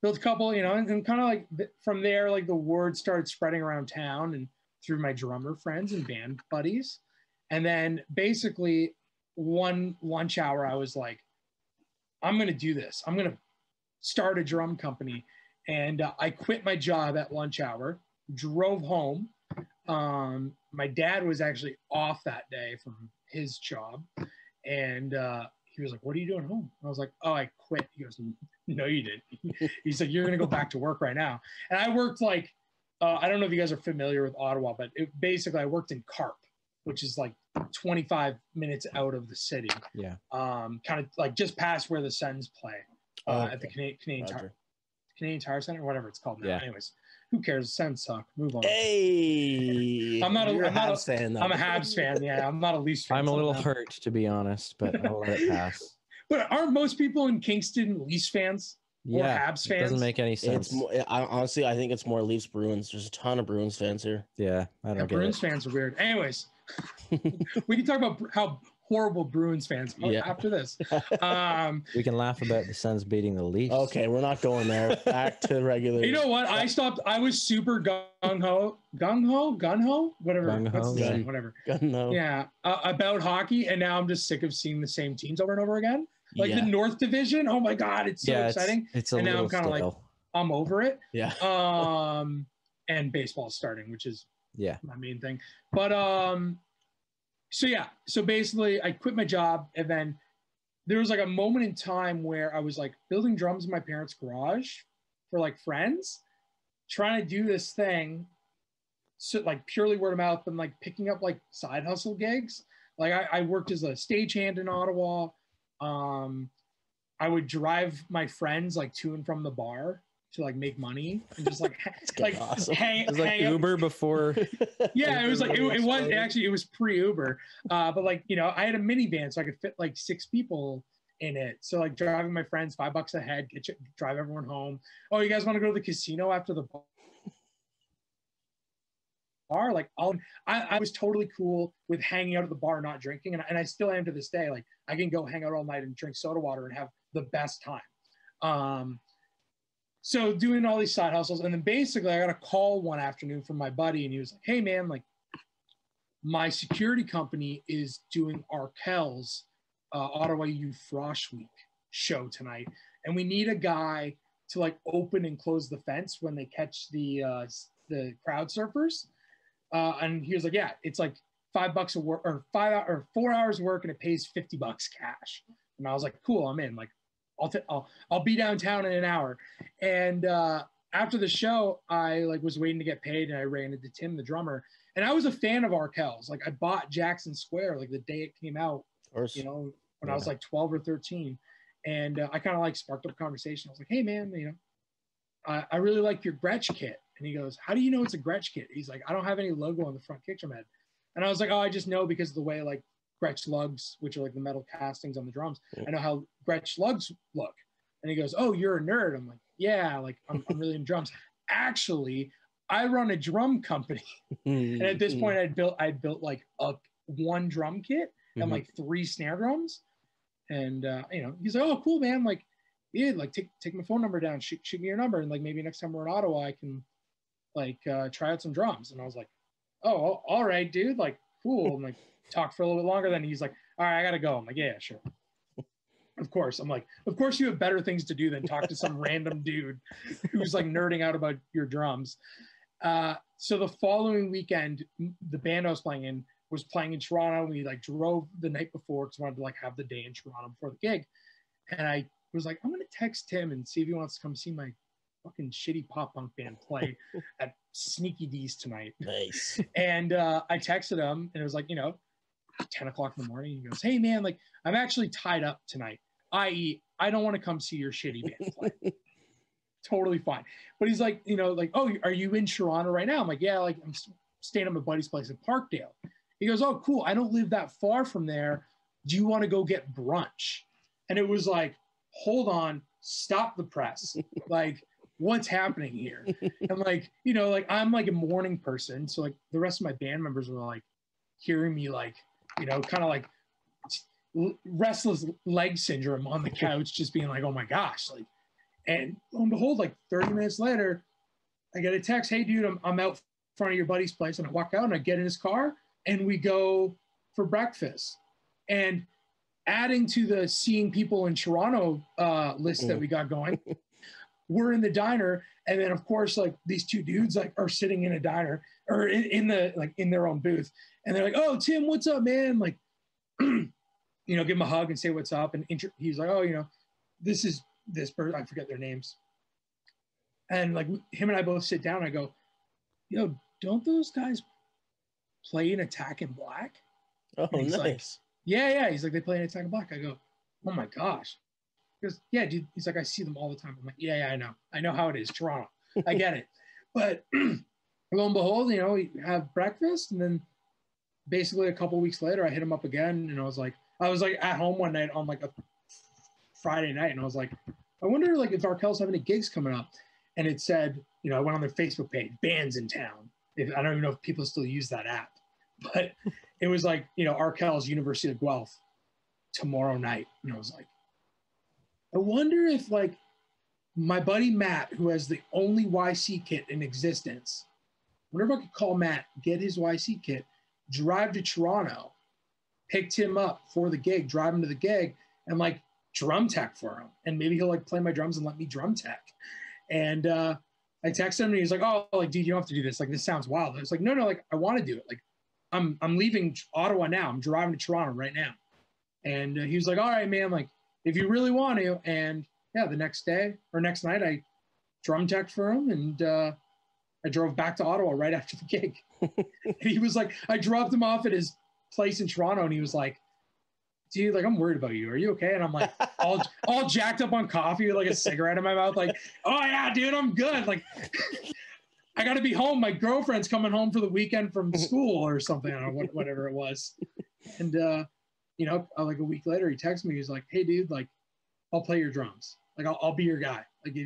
Built a couple, and kind of from there, the word started spreading around town and through my drummer friends and band buddies. And then basically one lunch hour, I was like, I'm going to do this. I'm going to start a drum company. And I quit my job at lunch hour, drove home. My dad was actually off that day from his job. And he was like, what are you doing home? I was like, oh, I quit. He goes, no, you didn't. He's like, you're going to go back to work right now. And I worked I don't know if you guys are familiar with Ottawa, but basically I worked in Carp, which is 25 minutes out of the city. Yeah. Kind of just past where the Sens play at the Canadian Tire Center, or whatever it's called now. Yeah. Anyways, who cares? The Sens suck. Move on. Hey, I'm a Habs fan. Yeah, I'm not a Leafs fan. I'm a little hurt, to be honest, but I'll let it pass. But aren't most people in Kingston Leafs fans? Or Habs fans? It doesn't make any sense. Honestly, I think it's more Leafs Bruins. There's a ton of Bruins fans here. Yeah, I don't get Bruins fans are weird. Anyways, we can talk about how horrible Bruins fans after this. We can laugh about the Sens beating the Leafs. Okay, we're not going there. Back to regular. You know what? I stopped. I was super gung-ho, whatever. Whatever. Gung-ho. Yeah, about hockey, and now I'm just sick of seeing the same teams over and over again. The North Division. Oh my God, it's so exciting. It's and now I'm kind of I'm over it. Yeah. And baseball's starting, which is my main thing. But So basically I quit my job, and then there was a moment in time where I was building drums in my parents' garage for friends, trying to do this thing, so purely word of mouth, and picking up side hustle gigs. I worked as a stagehand in Ottawa. I would drive my friends like to and from the bar to like make money and just like awesome. hang. It was like Uber before. Yeah, it was like it was pre-Uber, but like I had a minivan so I could fit like 6 people in it. So like driving my friends $5 a head, drive everyone home. Oh, you guys want to go to the casino after the bar? Like I was totally cool with hanging out at the bar, not drinking, and I still am to this day. Like I can go hang out all night and drink soda water and have the best time. So doing all these side hustles, and then basically I got a call one afternoon from my buddy, and he was like, "Hey man, like my security company is doing Arkell's Ottawa Youth Frosh Week show tonight, and we need a guy to like open and close the fence when they catch the crowd surfers." And he was like, "Yeah, it's like $5 a work or 4 hours of work, and it pays $50 cash." And I was like, "Cool, I'm in." Like, I'll be downtown in an hour. And after the show, I like was waiting to get paid, and I ran into Tim, the drummer. And I was a fan of Arkell's. Like I bought Jackson Square like the day it came out, when I was like 12 or 13. And I kind of like sparked up a conversation. I was like, "Hey man, I really like your Gretsch kit." And he goes, "How do you know it's a Gretsch kit?" He's like, "I don't have any logo on the front kick drum head." And I was like, "Oh, I just know because of the way like Gretsch lugs, which are like the metal castings on the drums. I know how Gretsch lugs look." And he goes, "Oh, you're a nerd." I'm like, "Yeah, like I'm really in drums. Actually, I run a drum company." And at this point I'd built like one drum kit and like 3 snare drums. And he's like, "Oh, cool, man. Like, yeah, like take my phone number down, shoot me your number, and like maybe next time we're in Ottawa I can like try out some drums." And I was like, "Oh, all right, dude. Like, cool." And like talk for a little bit longer. Then he's like, "All right, I gotta go." I'm like, "Yeah, sure." Of course. I'm like, "Of course you have better things to do than talk to some random dude who's like nerding out about your drums." So the following weekend, the band I was playing in was playing in Toronto. We like drove the night before because I wanted to like have the day in Toronto before the gig. And I was like, "I'm gonna text Tim and see if he wants to come see my fucking shitty pop punk band play at Sneaky D's tonight." Nice. And I texted him, and it was like 10 o'clock in the morning. He goes, "Hey man, like I'm actually tied up tonight, i.e. I don't want to come see your shitty band play." Totally fine. But he's like, like, "Oh, are you in Toronto right now?" I'm like, "Yeah, like I'm staying at my buddy's place in Parkdale." He goes, "Oh, cool. I don't live that far from there. Do you want to go get brunch?" And it was like, hold on, stop the press. Like, what's happening here? And like, like I'm like a morning person. So like the rest of my band members were like hearing me like, kind of like restless leg syndrome on the couch, just being like, "Oh my gosh." Like, and lo and behold, like 30 minutes later, I get a text, "Hey dude, I'm out front of your buddy's place." And I walk out and I get in his car and we go for breakfast. And adding to the seeing people in Toronto list that we got going, we're in the diner, and then of course like these 2 dudes like are sitting in a diner or in the like in their own booth, and they're like, "Oh Tim, what's up, man?" Like, give him a hug and say what's up, and he's like, "Oh, this is this person." I forget their names. And like him and I both sit down. And I go, "Don't those guys play in Attack in Black?" Oh, nice. Like, yeah. He's like, "They play in Attack in Black." I go, "Oh my gosh." He goes, "Yeah, dude." He's like, "I see them all the time." I'm like, yeah, I know how it is, Toronto. I get it. But lo and behold, we have breakfast, and then basically a couple weeks later, I hit him up again, and I was like at home one night on like a Friday night, and I was like, "I wonder like if Arkell's have any gigs coming up." And it said, I went on their Facebook page, "Bands in Town." I don't even know if people still use that app, but it was like, Arkell's University of Guelph tomorrow night. And I was like, I wonder if like my buddy Matt, who has the only YC kit in existence, I wonder if I could call Matt, get his YC kit, drive to Toronto, pick Tim up for the gig, drive him to the gig, and like drum tech for him. And maybe he'll like play my drums and let me drum tech. And I texted him and he was like, "Oh, like, dude, you don't have to do this. Like, this sounds wild." I was like, no, like, I want to do it. Like, I'm leaving Ottawa now. I'm driving to Toronto right now. And he was like, "All right, man, like, if you really want to." And yeah, the next day or next night, I drum teched for him, and I drove back to Ottawa right after the gig. And he was like, I dropped him off at his place in Toronto, and he was like, dude, like, I'm worried about you. Are you okay? And I'm like, all jacked up on coffee with like a cigarette in my mouth. Like, oh yeah, dude, I'm good. Like, I got to be home. My girlfriend's coming home for the weekend from school or something. I don't know, whatever it was. And, you know, like a week later, he texted me. He's like, hey, dude, like, I'll play your drums. Like, I'll be your guy. Like,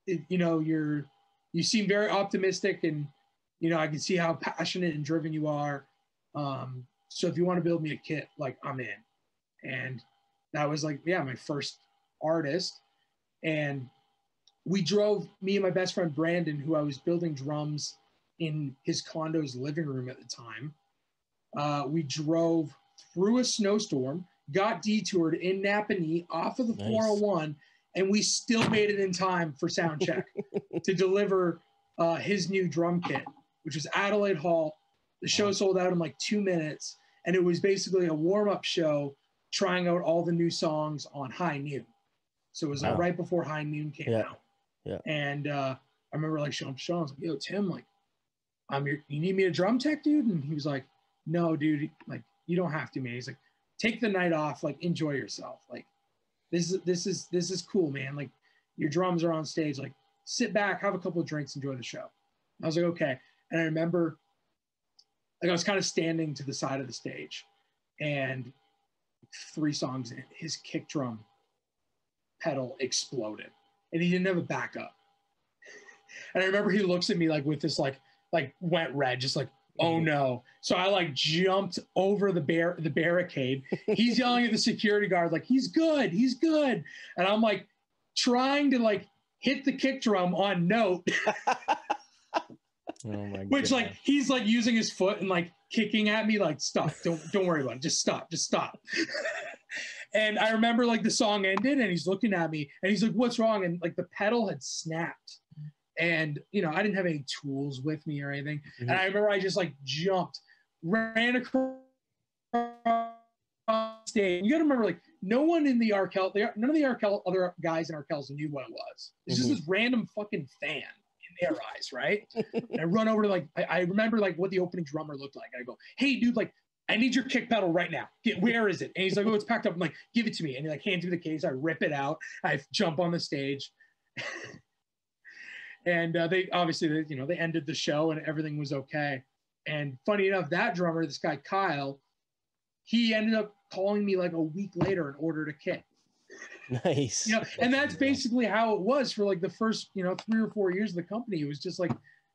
you know, you seem very optimistic, and, you know, I can see how passionate and driven you are. So if you want to build me a kit, like, I'm in. And that was like, yeah, my first artist. And we drove, me and my best friend Brandon, who I was building drums in his condo's living room at the time. We drove through a snowstorm, got detoured in Napanee off of the 401, and we still made it in time for sound check to deliver his new drum kit, which was Adelaide Hall. The show sold out in like 2 minutes, and it was basically a warm-up show trying out all the new songs on High Noon. So it was like right before High Noon came out. Yeah. And I remember like Sean was like, yo, Tim, like, you need me a drum tech, dude? And he was like, no, dude, like, you don't have to, man. He's like, take the night off, like, enjoy yourself. Like, this is cool, man. Like, your drums are on stage, like, sit back, have a couple of drinks, enjoy the show. I was like, okay. And I remember, like, I was kind of standing to the side of the stage, and 3 songs in, his kick drum pedal exploded, and he didn't have a backup. And I remember he looks at me like with this like went red, just like, oh no. So I like jumped over the barricade. He's yelling at the security guard like, he's good. And I'm like trying to like hit the kick drum on note. Oh my Which God. Like he's like using his foot and like kicking at me like, stop, don't worry about it, just stop. And I remember like the song ended and he's looking at me and he's like, what's wrong? And like the pedal had snapped, and you know, I didn't have any tools with me or anything. And I remember I just like jumped, ran across stage. You gotta remember, like, no one in the Arkell, none of the Arkell other guys in Arkell's knew what it was. It's just this random fucking fan in their eyes, right? And I run over to like, I remember like what the opening drummer looked like. I go, hey dude, like, I need your kick pedal right now. Where is it? And he's like, oh, it's packed up. I'm like, give it to me. And he like hands me the case. I rip it out. I jump on the stage. And they obviously, you know, they ended the show and everything was okay. And funny enough, that drummer, this guy Kyle, he ended up calling me like a week later and ordered a kit. Nice. You know, and that's basically how it was for like the first, you know, 3 or 4 years of the company. It was just like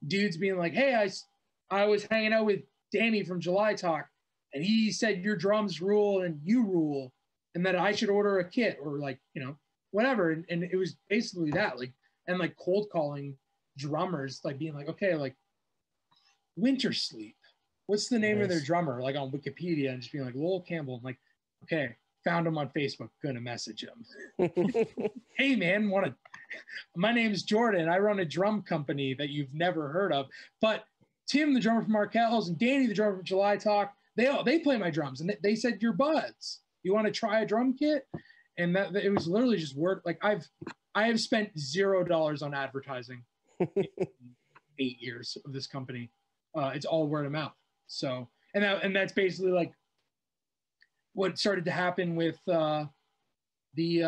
dudes being like, hey, I was hanging out with Danny from July Talk, and he said your drums rule and you rule, and that I should order a kit or like, you know, whatever. And it was basically that, like, and like cold calling drummers, like being like, okay, like Winter Sleep, what's the name of their drummer? Like on Wikipedia, and just being like, Lowell Campbell. I'm like, okay, found him on Facebook, gonna message him. Hey man, my name's Jordan. I run a drum company that you've never heard of, but Tim, the drummer from Arkell's, and Danny, the drummer from July Talk, they play my drums, and they said you're buds. You want to try a drum kit? And that it was literally just word. Like I have spent $0 on advertising in 8 years of this company. It's all word of mouth. So and that's basically like what started to happen with like the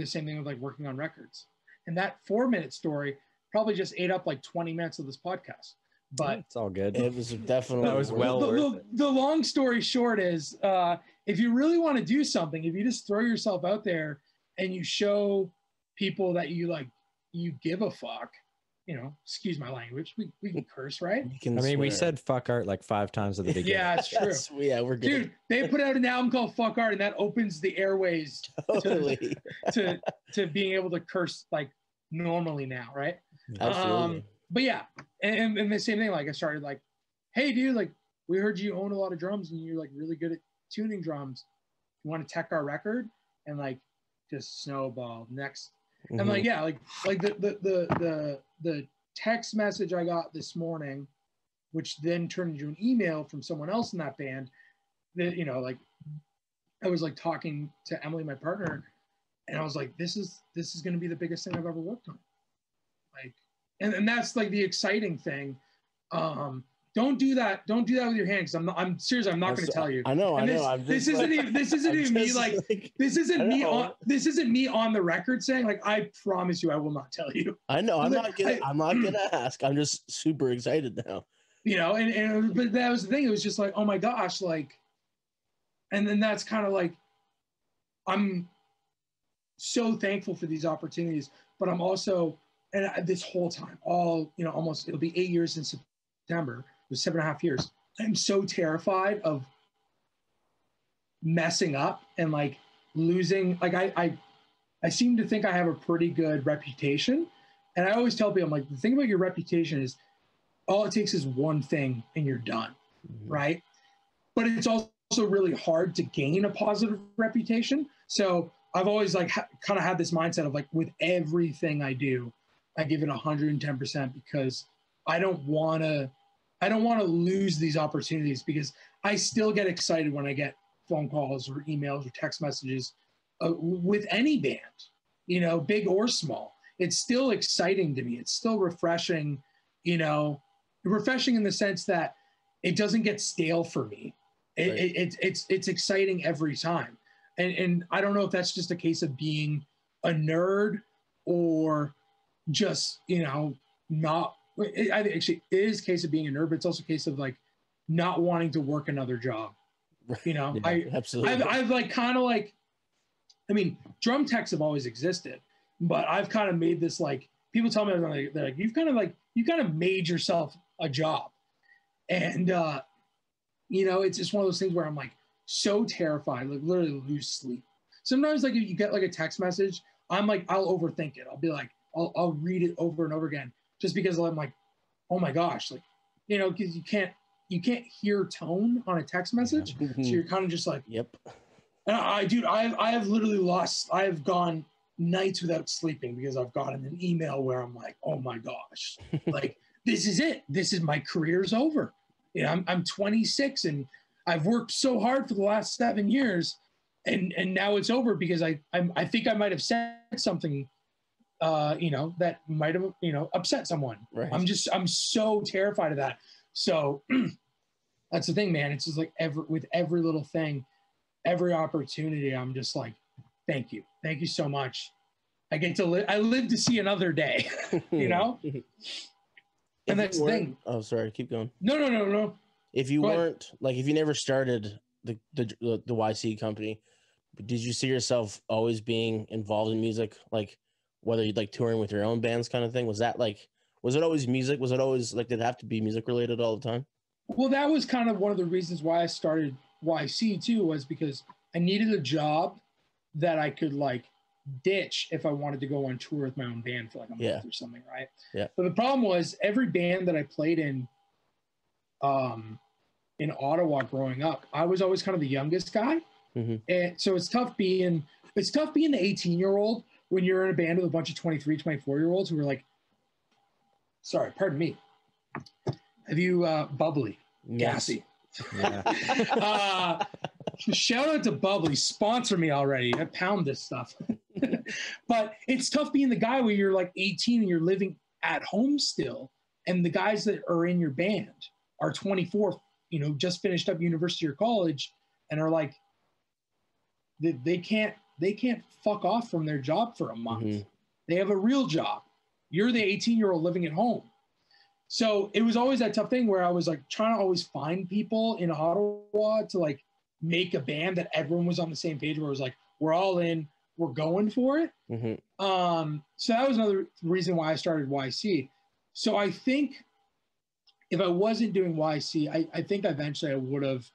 same thing with like working on records. And that 4-minute story probably just ate up like 20 minutes of this podcast. But it's all good. It was definitely that was well worth it. The long story short is if you really want to do something, if you just throw yourself out there and you show people that you like, you give a fuck, you know, excuse my language, we can curse, right? We said fuck art like 5 times at the beginning. Yeah, it's true. Yeah, we're good. Dude, they put out an album called Fuck Art, and that opens the airways totally. to being able to curse like normally now, right? Absolutely. But yeah, and the same thing, like I started like, hey dude, like we heard you own a lot of drums and you're like really good at tuning drums. You want to tech our record? And like just snowball next. And like, yeah, like the text message I got this morning, which then turned into an email from someone else in that band, that, you know, like I was like talking to Emily, my partner, and I was like, this is going to be the biggest thing I've ever worked on. Like, and that's like the exciting thing. don't do that. Don't do that with your hand. Cause I'm serious. I'm not going to tell you. I know. This isn't even me. This isn't me on the record saying like, I promise you, I will not tell you. I know. I'm not gonna ask. I'm just super excited now. You know, but that was the thing. It was just like, oh my gosh, like, and then that's kind of like, I'm so thankful for these opportunities, but I'm also, and this whole time, almost, it'll be 8 years in September. It was 7.5 years. I'm so terrified of messing up and like losing. Like I seem to think I have a pretty good reputation, and I always tell people, I'm like, the thing about your reputation is all it takes is one thing and you're done, right? But it's also really hard to gain a positive reputation. So I've always like kind of had this mindset of like, with everything I do, I give it 110% because I don't want to lose these opportunities, because I still get excited when I get phone calls or emails or text messages with any band, you know, big or small. It's still exciting to me. It's still refreshing, you know, refreshing in the sense that it doesn't get stale for me. It's exciting every time. And I don't know if that's just a case of being a nerd or just, you know, not, I think actually it is a case of being a nerd, but it's also a case of like not wanting to work another job. You know, yeah, absolutely. I've like kind of like, I mean, drum techs have always existed, but I've kind of made this like, people tell me, they're like, you kind of made yourself a job. And, you know, it's just one of those things where I'm like so terrified, like literally lose sleep. Sometimes like if you get like a text message, I'm like, I'll overthink it. I'll be like, I'll read it over and over again, just because I'm like, oh my gosh, like, you know, because you can't hear tone on a text message. So you're kind of just like, yep. And I have literally I have gone nights without sleeping because I've gotten an email where I'm like, oh my gosh, like this is it. This is my career's over. You know, I'm 26 and I've worked so hard for the last 7 years, and now it's over because I think I might have said something, you know, that might have, you know, upset someone. Right. I'm so terrified of that. So that's the thing, man. It's just like with every little thing, every opportunity, I'm just like, thank you so much. I get to live. I live to see another day. You know. And that's the thing. Oh, sorry. Keep going. No. If you weren't like, if you never started the YC company, did you see yourself always being involved in music? Like whether you'd like touring with your own bands kind of thing? Was that like, was it always music? Was it always like, did it have to be music related all the time? Well, that was kind of one of the reasons why I started YC too, was because I needed a job that I could like ditch if I wanted to go on tour with my own band for like a month or something, right? Yeah. But the problem was every band that I played in Ottawa growing up, I was always kind of the youngest guy. And so it's tough being the 18-year-old when you're in a band with a bunch of 23, 24-year-olds who are like, sorry, pardon me. Have you Bubbly? Yes. Gassy. Yeah. Shout out to Bubbly, sponsor me already. I pound this stuff. But it's tough being the guy where you're like 18 and you're living at home still, and the guys that are in your band are 24, you know, just finished up university or college, and are like, they can't fuck off from their job for a month. They have a real job. You're the 18-year-old living at home. So it was always that tough thing where I was like trying to always find people in Ottawa to like make a band that everyone was on the same page, where it was like, we're all in, we're going for it. So that was another reason why I started YC. So I think if I wasn't doing YC, I think eventually I would have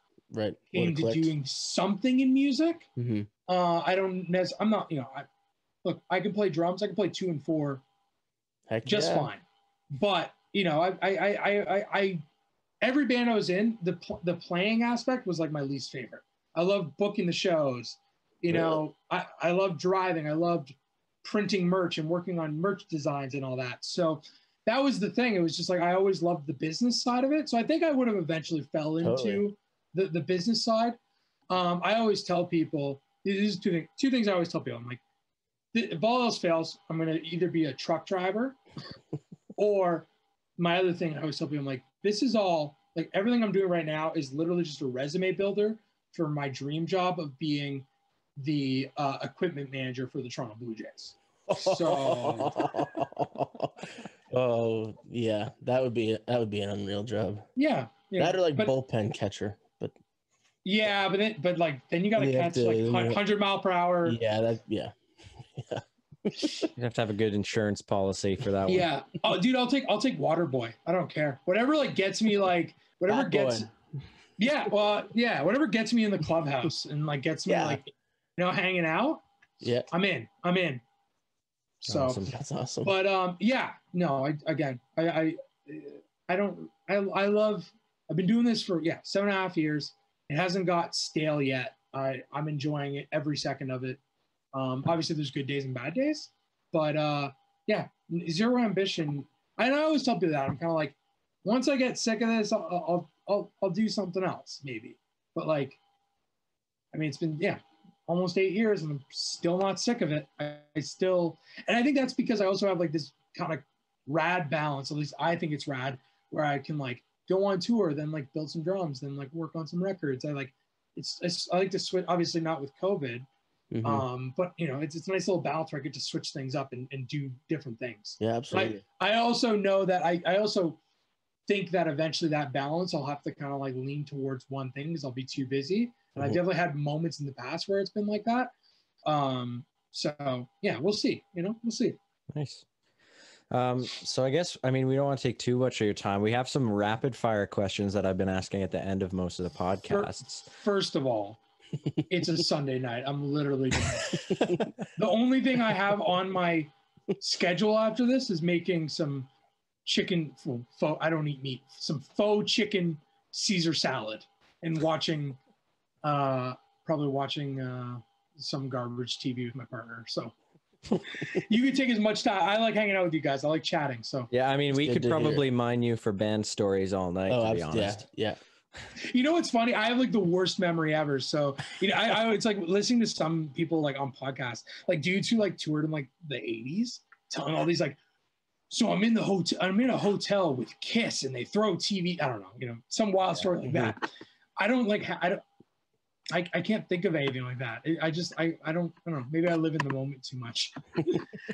came to doing something in music. I'm not, you know, look, I can play drums. I can play 2 and 4 just fine. But you know, I every band I was in, the playing aspect was like my least favorite. I loved booking the shows. You know, I loved driving. I loved printing merch and working on merch designs and all that. So that was the thing. It was just like, I always loved the business side of it. So I think I would have eventually fell into the business side. I always tell people, these are two things I always tell people. I'm like, if all else fails, I'm going to either be a truck driver or my other thing I always tell people, I'm like, this is all, like everything I'm doing right now is literally just a resume builder for my dream job of being the equipment manager for the Toronto Blue Jays. So, oh yeah, that would be an unreal job. Yeah, that or like bullpen catcher, but yeah, but then you got to catch like 100 mile per hour. Yeah, yeah. You have to have a good insurance policy for that one. Yeah. Oh, dude, I'll take water boy. I don't care. Whatever like gets me like whatever Bad gets. boy. Yeah. Well, yeah. Whatever gets me in the clubhouse and like gets me like hanging out. Yeah. I'm in. So awesome. That's awesome. But yeah. No. I've been doing this for 7.5 years. It hasn't got stale yet. I'm enjoying it every second of it. Obviously there's good days and bad days, but zero ambition. I always tell people that I'm kind of like, once I get sick of this, I'll do something else maybe. But like, I mean, it's been almost 8 years and I'm still not sick of it. I still, and I think that's because I also have like this kind of rad balance. At least I think it's rad, where I can like go on tour, then like build some drums, then like work on some records. I like to switch. Obviously not with COVID. Mm-hmm. But it's a nice little balance where I get to switch things up and do different things. Yeah, absolutely. I also know that I also think that eventually that balance, I'll have to kind of like lean towards one thing because I'll be too busy. And I've definitely had moments in the past where it's been like that. So yeah, we'll see, we'll see. Nice. So I guess, we don't want to take too much of your time. We have some rapid fire questions that I've been asking at the end of most of the podcasts. First of all, it's a Sunday night. I'm literally the only thing I have on my schedule after this is making some chicken faux. I don't eat meat. Some faux chicken Caesar salad and probably watching some garbage TV with my partner. So you can take as much time. I like hanging out with you guys. I like chatting. So yeah, we could probably mine you for band stories all night. To be honest. Yeah. You know what's funny? I have like the worst memory ever. So I it's like listening to some people like on podcasts, like dudes who like toured in like the 80s, telling all these like, so I'm in a hotel with Kiss and they throw TV. I don't know, some wild story like that. I can't think of anything like that. I don't know. Maybe I live in the moment too much.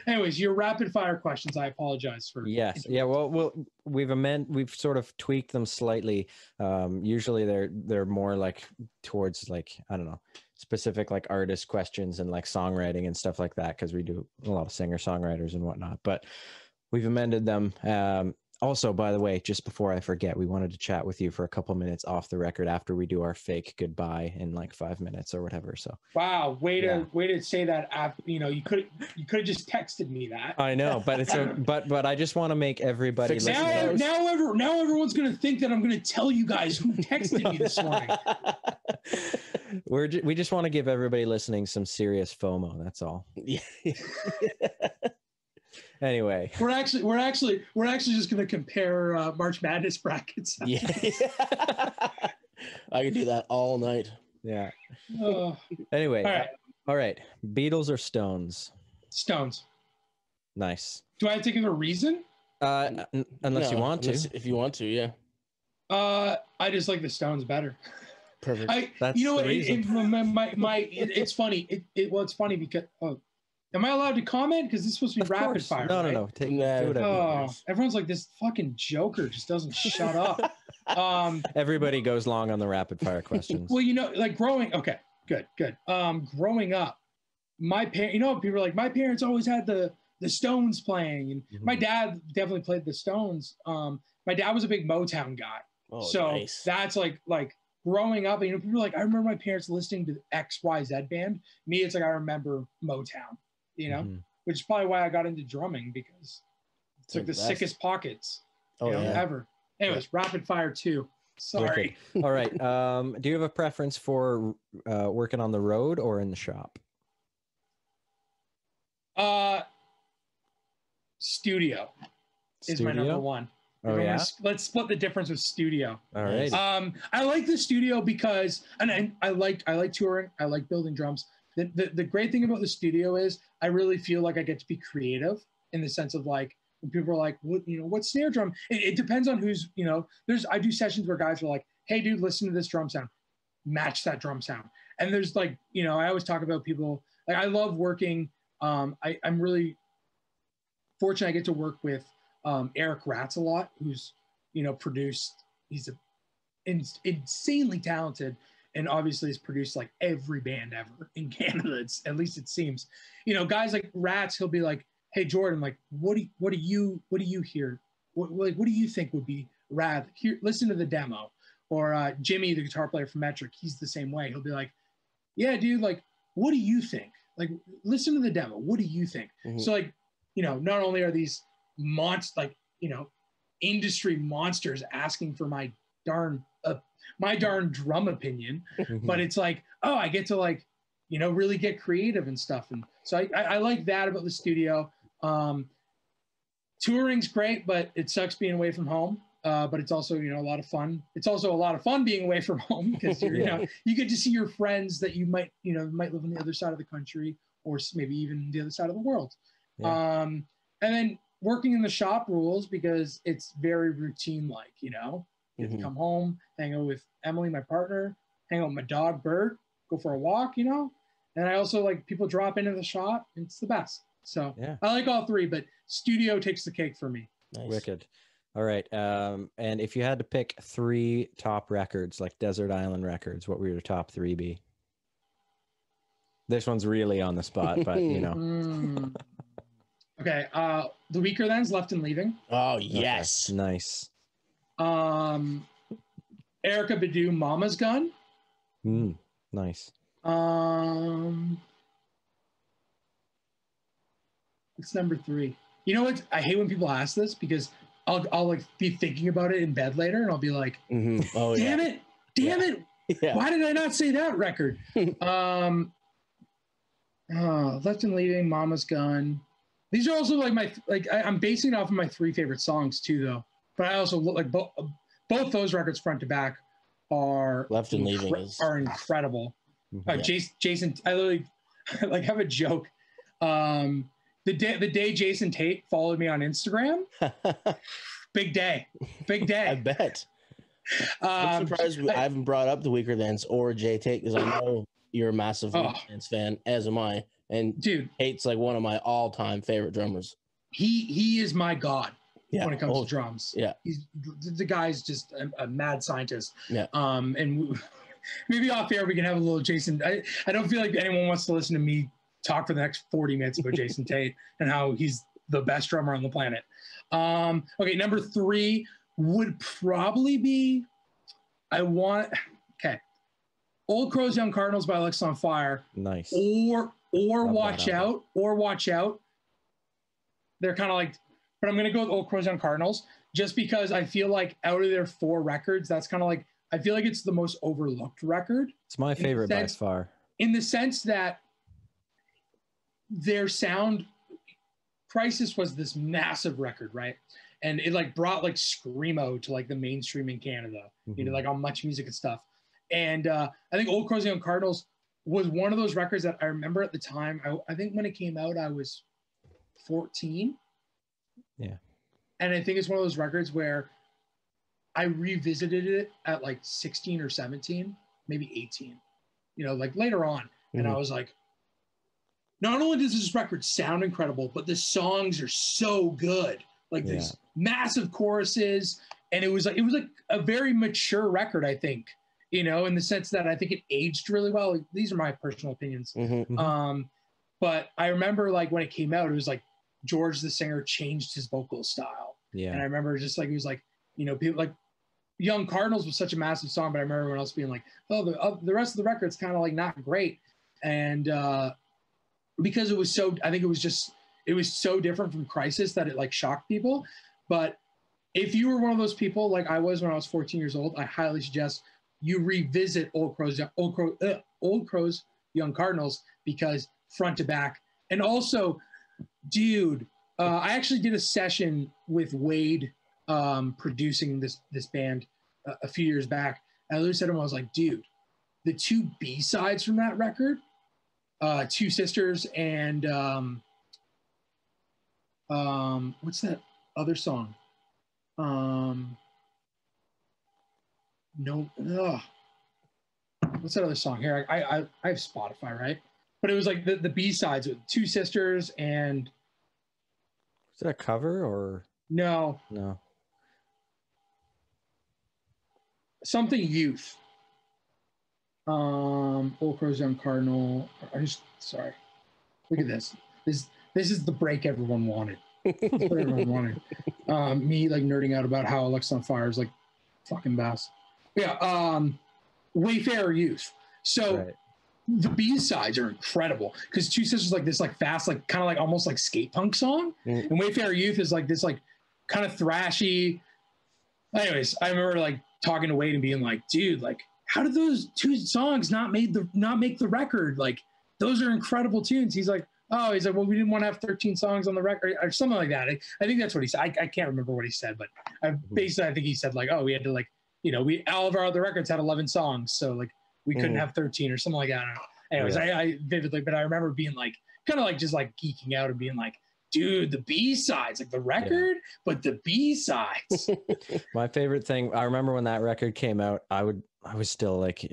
Anyways, your rapid fire questions. I apologize for. Yes. Yeah. Well, we've sort of tweaked them slightly. Usually they're more like towards like, I don't know, specific like artist questions and like songwriting and stuff like that, because we do a lot of singer songwriters and whatnot. But we've amended them. Also, by the way, just before I forget, we wanted to chat with you for a couple minutes off the record after we do our fake goodbye in like 5 minutes or whatever. So wow, way to say that after, you could have just texted me that. I know, but it's but I just want to make everybody now everyone's gonna think that I'm gonna tell you guys who texted me this morning. We just want to give everybody listening some serious FOMO. That's all. Yeah. Anyway, we're actually just going to compare March Madness brackets. Yeah. I could do that all night. Yeah. Anyway, all right. Beatles or Stones? Stones. Nice. Do I have to give a reason? Unless you want to. If you want to, yeah. I just like the Stones better. Perfect. It's funny. It's funny because am I allowed to comment? Because this is supposed to be rapid fire. No, right? no. Take whatever. Everyone's like, this fucking joker just doesn't shut up. Everybody goes long on the rapid fire questions. Well, like growing. Okay, good. Growing up, people are like, my parents always had the Stones playing, and my dad definitely played the Stones. My dad was a big Motown guy, so nice. That's like growing up. People are like, I remember my parents listening to XYZ band. Me, it's like I remember Motown. Which is probably why I got into drumming, because it's like the sickest pockets ever. Anyways, rapid fire 2. Sorry. All right. Do you have a preference for working on the road or in the shop? Studio is my number one. Oh, yeah? Let's split the difference with studio. All right. I like the studio because, and I like touring. I like building drums. The great thing about the studio is I really feel like I get to be creative in the sense of like, And people are like, what snare drum? It depends on who's, I do sessions where guys are like, hey dude, listen to this drum sound, match that drum sound. And there's like, I always talk about people, like I love working. I'm really fortunate I get to work with Eric Ratz a lot, who's, produced, he's insanely talented, and obviously has produced like every band ever in Canada. At least it seems, guys like Ratz, he'll be like, hey Jordan, like, what do you hear? What do you think would be rad? Here, listen to the demo. Or Jimmy, the guitar player from Metric, he's the same way. He'll be like, yeah, dude, like, what do you think? Like, listen to the demo. What do you think? Mm-hmm. So like, not only are these industry monsters asking for my darn drum opinion, mm-hmm. but it's like, oh, I get to like, really get creative and stuff. And so I like that about the studio. Touring's great, but it sucks being away from home. But it's also, a lot of fun. It's also a lot of fun being away from home because you get to see your friends that you might live on the other side of the country or maybe even the other side of the world. Yeah. And then working in the shop rules because it's very routine-like, you get to come home, hang out with Emily, my partner, hang out with my dog, Bird, go for a walk, And I also like people drop into the shop. It's the best. So yeah. I like all three, but studio takes the cake for me. Nice. Wicked. All right. And if you had to pick 3 top records, like Desert Island Records, what would your top 3 be? This one's really on the spot, but Okay. The Weaker Than's Left and Leaving. Oh, yes. Okay. Nice. Erykah Badu, Mama's Gun. Nice. It's number 3. You know what? I hate when people ask this because I'll like be thinking about it in bed later and I'll be like, oh, damn it. Yeah. Why did I not say that record? Left and Leaving, Mama's Gun. These are also like I'm basing it off of my 3 favorite songs too, though. But I also look like both those records front to back are Left and Leaving are incredible. Jason, I literally like have a joke. The day Jason Tate followed me on Instagram, big day. I bet. I'm surprised I haven't brought up the Weaker Thans or Jay Tate because I know you're a massive Weaker Thans fan, as am I. And dude, Tate's like one of my all-time favorite drummers. He is my god when it comes to drums. Yeah, the guy's just a mad scientist. Yeah. And maybe off air we can have a little Jason. I don't feel like anyone wants to listen to me talk for the next 40 minutes about Jason Tate and how he's the best drummer on the planet. Okay, number 3 would probably be Old Crows, Young Cardinals by Alex on Fire. Nice. Or Watch Out. They're kind of like, but I'm gonna go with Old Crows, Young Cardinals just because I feel like out of their 4 records, that's kind of like, I feel like it's the most overlooked record. It's my favorite by far. In the sense that their sound, Crisis was this massive record, right? And it like brought like screamo to like the mainstream in Canada, like on Much Music and stuff. And I think Old Crows Young Cardinals was one of those records that I remember at the time. I think when it came out, I was 14. Yeah. And I think it's one of those records where I revisited it at like 16 or 17, maybe 18, like later on. And I was like, not only does this record sound incredible, but the songs are so good. Like these massive choruses. And it was like a very mature record, I think, in the sense that I think it aged really well. Like, these are my personal opinions. But I remember like when it came out, it was like George, the singer, changed his vocal style. Yeah. And I remember just like, it was like, people like Young Cardinals was such a massive song, but I remember everyone else being like, oh, the rest of the record's kind of like not great. And, because it was so, I think it was so different from Crisis that it like shocked people. But if you were one of those people like I was when I was 14 years old, I highly suggest you revisit Old Crows, Young Cardinals, because front to back. And also, dude, I actually did a session with Wade producing this band a few years back. And I literally said to him, I was like, dude, the 2 B-sides from that record, Two Sisters and what's that other song. No, what's that other song here? I have Spotify, right? But it was like the B-sides with Two Sisters and. Is that a cover or no? Something Youth. Old Crows, Young Cardinal. Sorry. Look at this. This is the break everyone wanted. That's what everyone wanted. Me like nerding out about how Alexa on Fire is like fucking best. Yeah. Wayfarer Youth. So right. The B-sides are incredible because Two Sisters like this like fast like kind of like almost like skate punk song, and Wayfarer Youth is like this like kind of thrashy. Anyways, I remember like talking to Wade and being like, dude, like how did those two songs not make the record? Like those are incredible tunes. He's like, well, we didn't want to have 13 songs on the record or something like that. I think that's what he said. I can't remember what he said, but basically I think he said like, we had to like, all of our other records had 11 songs. So like we couldn't have 13 or something like that. I don't know. Anyways, yeah. I vividly, but I remember being like, kind of like just like geeking out and being like, dude, the B-sides, like the record, but the B-sides. My favorite thing, I remember when that record came out, I was still like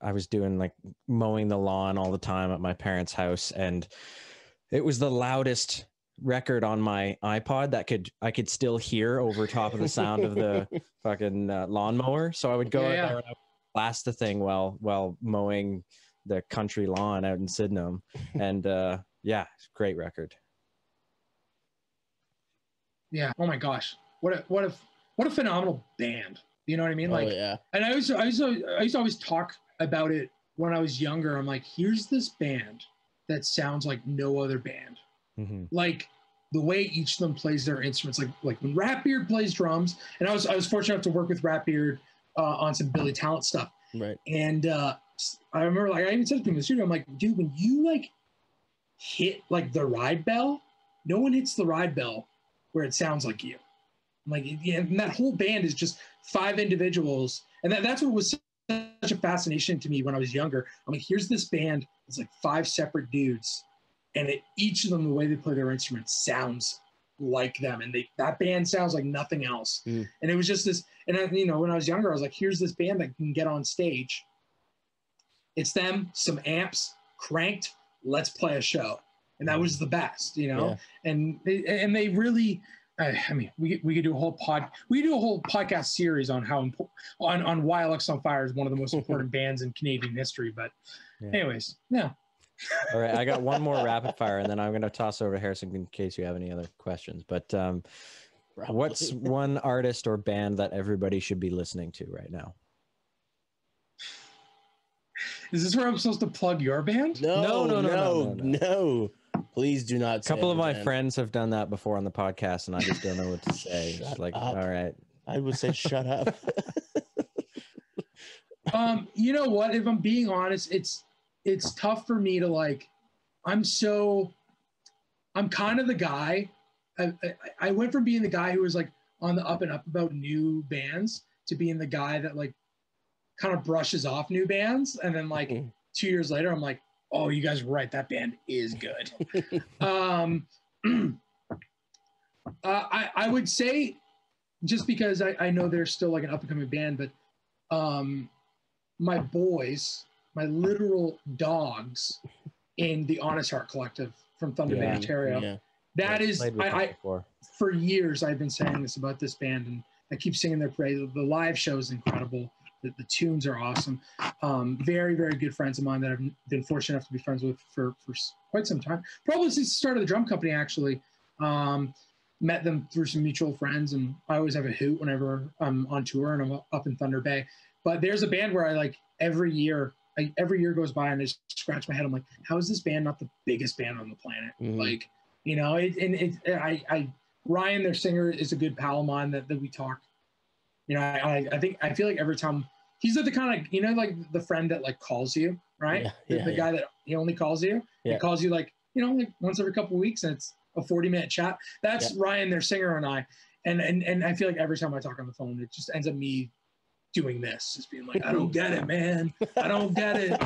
I was doing like mowing the lawn all the time at my parents' house, and it was the loudest record on my iPod that I could still hear over top of the sound of the fucking lawnmower. So I would go out there and I would blast the thing while mowing the country lawn out in Sydenham, and great record. Yeah. Oh my gosh, what a phenomenal band. You know what I mean? Like, yeah. And I used to always talk about it when I was younger. I'm like, here's this band that sounds like no other band. Mm-hmm. Like the way each of them plays their instruments, like when Ratbeard plays drums, and I was fortunate enough to work with Ratbeard on some Billy Talent stuff. Right. And I remember, like, I even said to him in the studio, I'm like, dude, when you like hit like the ride bell, no one hits the ride bell where it sounds like you. Like, and that whole band is just 5 individuals, and that's what was such a fascination to me when I was younger. I'm like, here's this band. It's like 5 separate dudes, and each of them, the way they play their instruments sounds like them, and that band sounds like nothing else. And it was just this. And when I was younger, I was like, here's this band that can get on stage. It's them, some amps, cranked. Let's play a show, and that was the best, Yeah. And they really. I mean, we could do a whole podcast series on how on why Alexa on Fire is one of the most important bands in Canadian history. But anyways, yeah. All right, I got one more rapid fire, and then I'm going to toss over to Harrison in case you have any other questions. But what's one artist or band that everybody should be listening to right now? Is this where I'm supposed to plug your band? No. Please do not. A couple of my friends have done that before on the podcast, and I just don't know what to say. It's like, all right. I would say shut up. You know what? If I'm being honest, it's tough for me to like. I'm kind of the guy. I went from being the guy who was like on the up and up about new bands to being the guy that like kind of brushes off new bands, and then like 2 years later, I'm like, oh, you guys were right. That band is good. I would say, just because I know they're still like an up and coming band, but my boys, my literal dogs in the Honest Heart Collective from Thunder Bay, Ontario. That is, for years I've been saying this about this band, and I keep singing their praise. The live show is incredible. The tunes are awesome. Very, very good friends of mine that I've been fortunate enough to be friends with for quite some time. Probably since the start of the drum company, actually. Met them through some mutual friends, and I always have a hoot whenever I'm on tour and I'm up in Thunder Bay. But there's a band where I like every year goes by and I just scratch my head. I'm like, how is this band not the biggest band on the planet? Like, Ryan, their singer, is a good pal of mine that we talk. I feel like every time he's like the kind of, like the friend that like calls you, right? The guy that he only calls you. He calls you like, like once every couple of weeks, and it's a 40-minute chat. That's Ryan, their singer, and I. And I feel like every time I talk on the phone, it just ends up me doing this, just being like, I don't get it, man. I don't get it.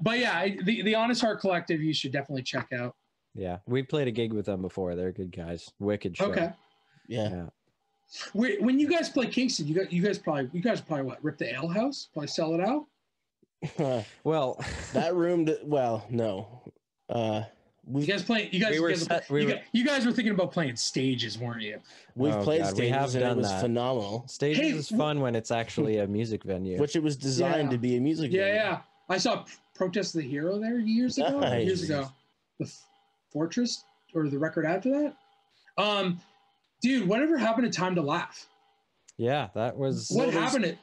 But yeah, the Honest Heart Collective, you should definitely check out. Yeah, we played a gig with them before. They're good guys. Wicked show. Okay. Yeah. When you guys play Kingston, you guys probably what, rip the ale house, probably sell it out. Well, that room. No. You guys were thinking about playing stages, weren't you? We've played God, stages and it was phenomenal. Stages is fun when it's actually a music venue. Which it was designed to be a music venue. Yeah. I saw Protest of the Hero there years ago. The Fortress, or the record after that. Dude, whatever happened to Time to Laugh? Yeah, that was... What happened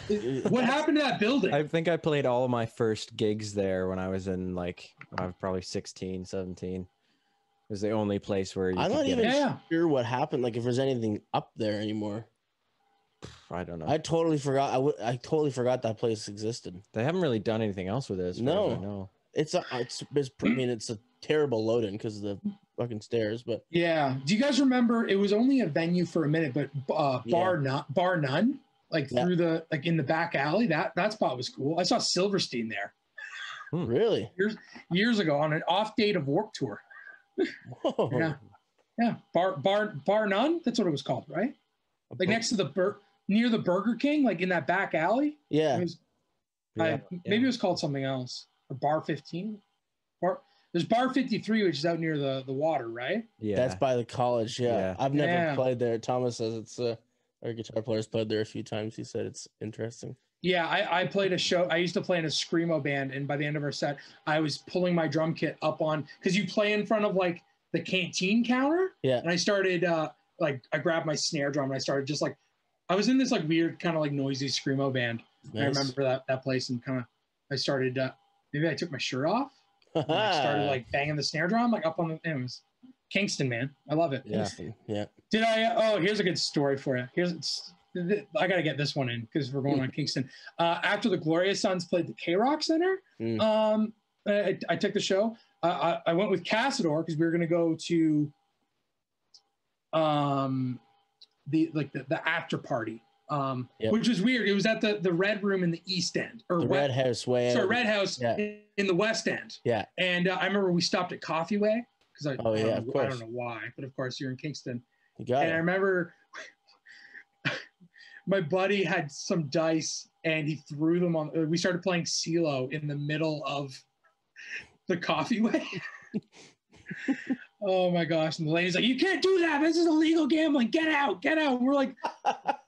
to that building? I think I played all of my first gigs there when I was in I was probably 16, 17. It was the only place where you I'm not even sure what happened, like if there's anything up there anymore. I don't know. I totally forgot. I totally forgot that place existed. They haven't really done anything else with it. As far as I know. It's a terrible load-in because of the fucking stairs, but yeah. Do you guys remember? It was only a venue for a minute, but bar none. Through the in the back alley, that spot was cool. I saw Silverstein there. Really? Years ago on an off date of Warped Tour. Whoa. Yeah. Bar none. That's what it was called, right? Next to near the Burger King, in that back alley. Yeah. Maybe it was called something else. Or Bar 15. There's Bar 53, which is out near the water, right? Yeah. That's by the college. Yeah. I've never played there. Thomas says it's our guitar player's played there a few times. He said it's interesting. Yeah, I played a show. I used to play in a screamo band, and by the end of our set, I was pulling my drum kit up on, because you play in front of the canteen counter. Yeah. And I started I grabbed my snare drum and I started just I was in this weird kind of noisy screamo band. Nice. I remember that place, and I started maybe I took my shirt off. And I started banging the snare drum up on the. It was Kingston, man. I love it. Yeah. Yeah. Did I? Oh, here's a good story for you. I got to get this one in because we're going on Kingston. After the Glorious Sons played the K-Rock Center, I took the show. I went with Cassador because we were going to go to the after party, which was weird. It was at the Red Room in the East End, or the Red House way. Sorry, Red House in the West End. Yeah. And I remember we stopped at Coffee Way because of course. I don't know why, but of course you're in Kingston. You got it. I remember my buddy had some dice and he threw them on. We started playing CeeLo in the middle of the Coffee Way. Oh my gosh. And the lady's like, "You can't do that. This is illegal gambling. Get out, get out." We're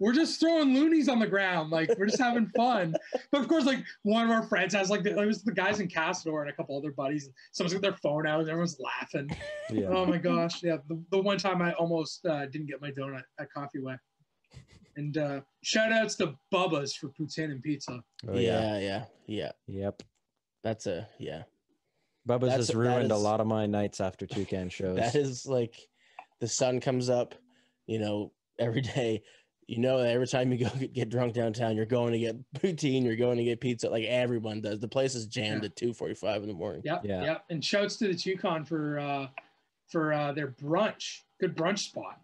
we're just throwing loonies on the ground. We're just having fun. But of course, one of our friends has it was the guys in Cassador and a couple other buddies. Someone's got their phone out and everyone's laughing. Yeah. Oh my gosh. Yeah. The one time I almost didn't get my donut at Coffee Way. And shout outs to Bubba's for poutine and pizza. Oh, yeah. Yep. Bubba's has ruined a lot of my nights after Toucan shows. That is the sun comes up, every day. Every time you go get drunk downtown, you're going to get poutine, you're going to get pizza, like everyone does. The place is jammed at 2:45 in the morning. Yep. And shouts to the Toucan for their brunch. Good brunch spot.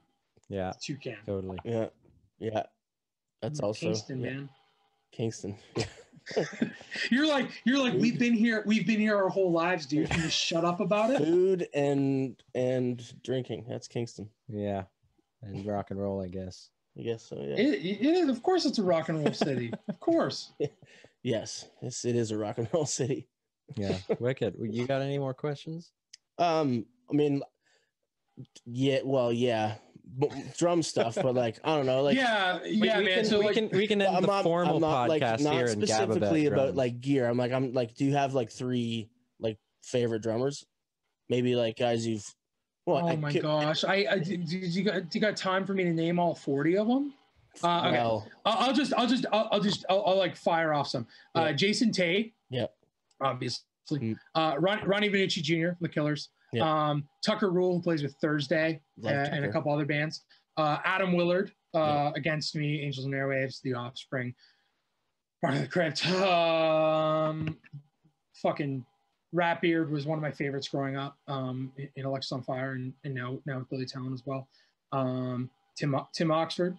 Yeah. Toucan. Totally. Yeah. That's also Kingston, man. Kingston. You're like we've been here our whole lives, dude. Can you shut up about it? Food and drinking. That's Kingston. Yeah. And rock and roll, I guess. I guess so, yeah. It of course it's a rock and roll city. Of course. Yes, it is a rock and roll city. Yeah. Wicked. You got any more questions? Yeah. Drum stuff, but I don't know, man. So we can end the formal podcast not here and specifically about gear. I'm do you have 3 favorite drummers? Maybe guys you've. Well, oh my gosh! Do you got time for me to name all 40 of them? Okay. Well, I'll fire off some. Jason Tate. Yep. Obviously. Ronnie Vinucci Jr. from the Killers. Yep. Tucker Rule, who plays with Thursday and a couple other bands. Adam Willard, Against Me, Angels and Airwaves, The Offspring, Part of the Crypt. Fucking Ratbeard was one of my favorites growing up in Alexis on Fire and now with Billy Talon as well. Tim Oxford.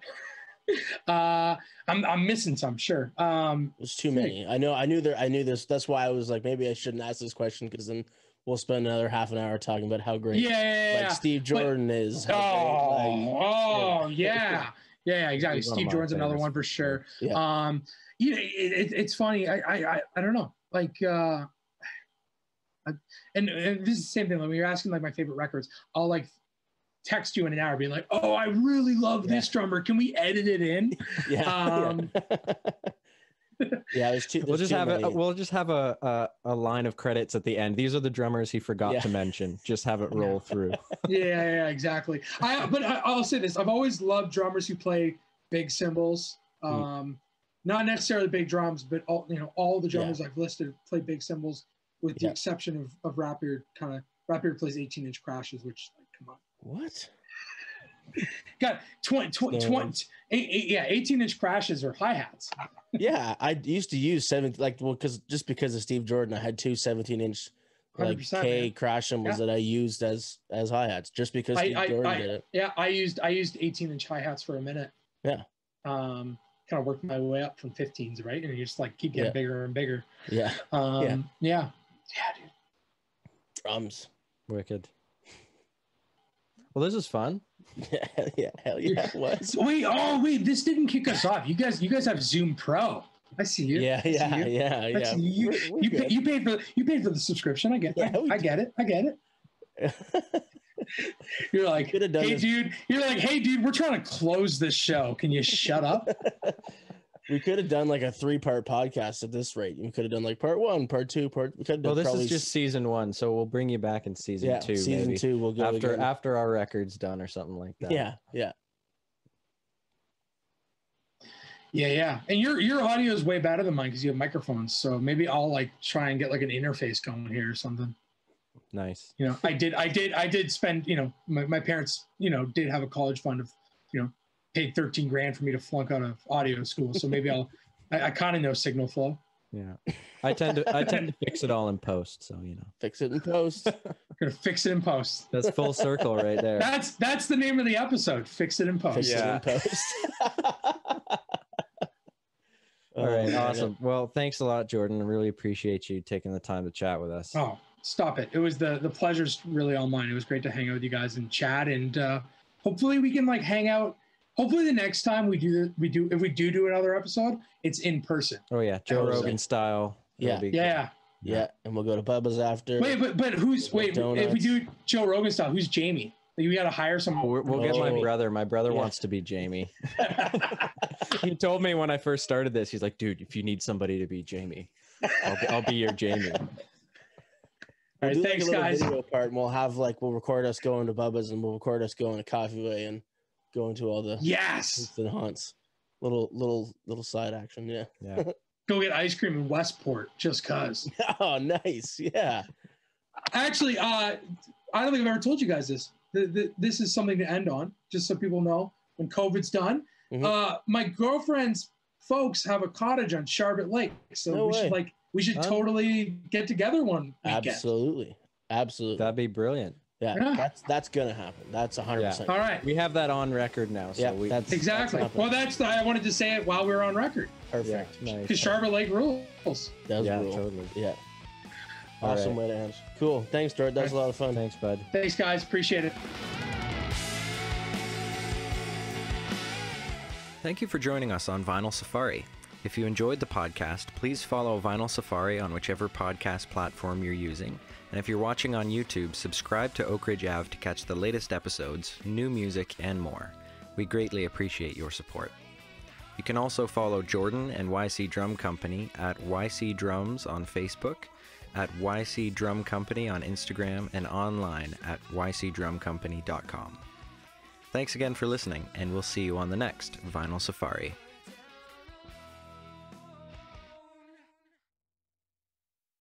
I'm missing some, sure. There's too many. I knew this. That's why I was maybe I shouldn't ask this question because then we'll spend another half an hour talking about how great Yeah. Steve Jordan is. Yeah, exactly. Steve Jordan's another one for sure. Yeah. It's funny. I don't know. Like, and this is the same thing. Like, when you're asking like my favorite records, I'll like text you in an hour being like, oh, I really love this drummer. Can we edit it in? We'll just have a line of credits at the end. These are the drummers he forgot to mention. Just have it roll through. Yeah, exactly. But I'll say this: I've always loved drummers who play big cymbals. Not necessarily big drums, but all the drummers I've listed play big cymbals, with the exception of Rapbeard. Rapbeard plays 18-inch crashes, which, like, come on. What? Got 18-inch crashes or hi-hats. Yeah, I used to use because of Steve Jordan, I had two 17-inch K crash cymbals that I used as hi-hats just because Steve Jordan did it. Yeah, I used 18-inch hi-hats for a minute. Yeah. Kind of worked my way up from 15s, right? And you just like keep getting bigger and bigger. Yeah. Yeah, dude. Drums. Wicked. Well, this is fun. Hell yeah, it was. Wait, this didn't kick us off. You guys have Zoom Pro. I see you. Yeah. You paid for the subscription. I get it. I get it. You're like, hey dude, we're trying to close this show. Can you shut up? We could have done like a 3-part podcast at this rate. We could have done like part 1, part 2, this is just season 1, so we'll bring you back in season 2. Season maybe. 2, we'll go after our record's done or something like that. Yeah. And your audio is way better than mine because you have microphones. So maybe I'll like try and get like an interface going here or something. Nice. I did spend, my parents, did have a college fund of, paid $13,000 for me to flunk out of audio school. So maybe I kind of know signal flow. Yeah. I tend to fix it all in post. So, fix it in post. Gonna fix it in post. That's full circle right there. That's the name of the episode. Fix it in post. Fix it in post. All right. Awesome. Well, thanks a lot, Jordan. I really appreciate you taking the time to chat with us. Oh, stop it. It was the pleasure's really all mine. It was great to hang out with you guys and chat, and hopefully we can like hang out. Hopefully the next time if we do another episode, it's in person. Oh yeah, Joe Rogan style. Yeah. And we'll go to Bubba's after. Wait, but if we do Joe Rogan style, who's Jamie? Like, we got to hire someone. We'll get my brother. My brother wants to be Jamie. He told me when I first started this, he's like, dude, if you need somebody to be Jamie, I'll be your Jamie. All right, thanks, guys. Video part, and we'll record us going to Bubba's, and we'll record us going to Coffee Way and going to all the the haunts. Little side action, yeah. Go get ice cream in Westport just cause. Oh, nice, yeah. Actually, I don't think I've ever told you guys this. This is something to end on, just so people know when COVID's done. My girlfriend's folks have a cottage on Charlotte Lake, so we should totally get together one weekend. Absolutely. That'd be brilliant. Yeah. That's gonna happen. That's 100%. All right, we have that on record now. So that's exactly. I wanted to say it while we were on record. Perfect. Because Charlotte Lake rules. Does rule. Totally. Yeah. Awesome way to end. Cool. Thanks, George. That was a lot of fun. Thanks, bud. Thanks, guys. Appreciate it. Thank you for joining us on Vinyl Safari. If you enjoyed the podcast, please follow Vinyl Safari on whichever podcast platform you're using. And if you're watching on YouTube, subscribe to Oakridge Ave to catch the latest episodes, new music, and more. We greatly appreciate your support. You can also follow Jordan and YC Drum Company at YC Drums on Facebook, at YC Drum Company on Instagram, and online at ycdrumcompany.com. Thanks again for listening, and we'll see you on the next Vinyl Safari.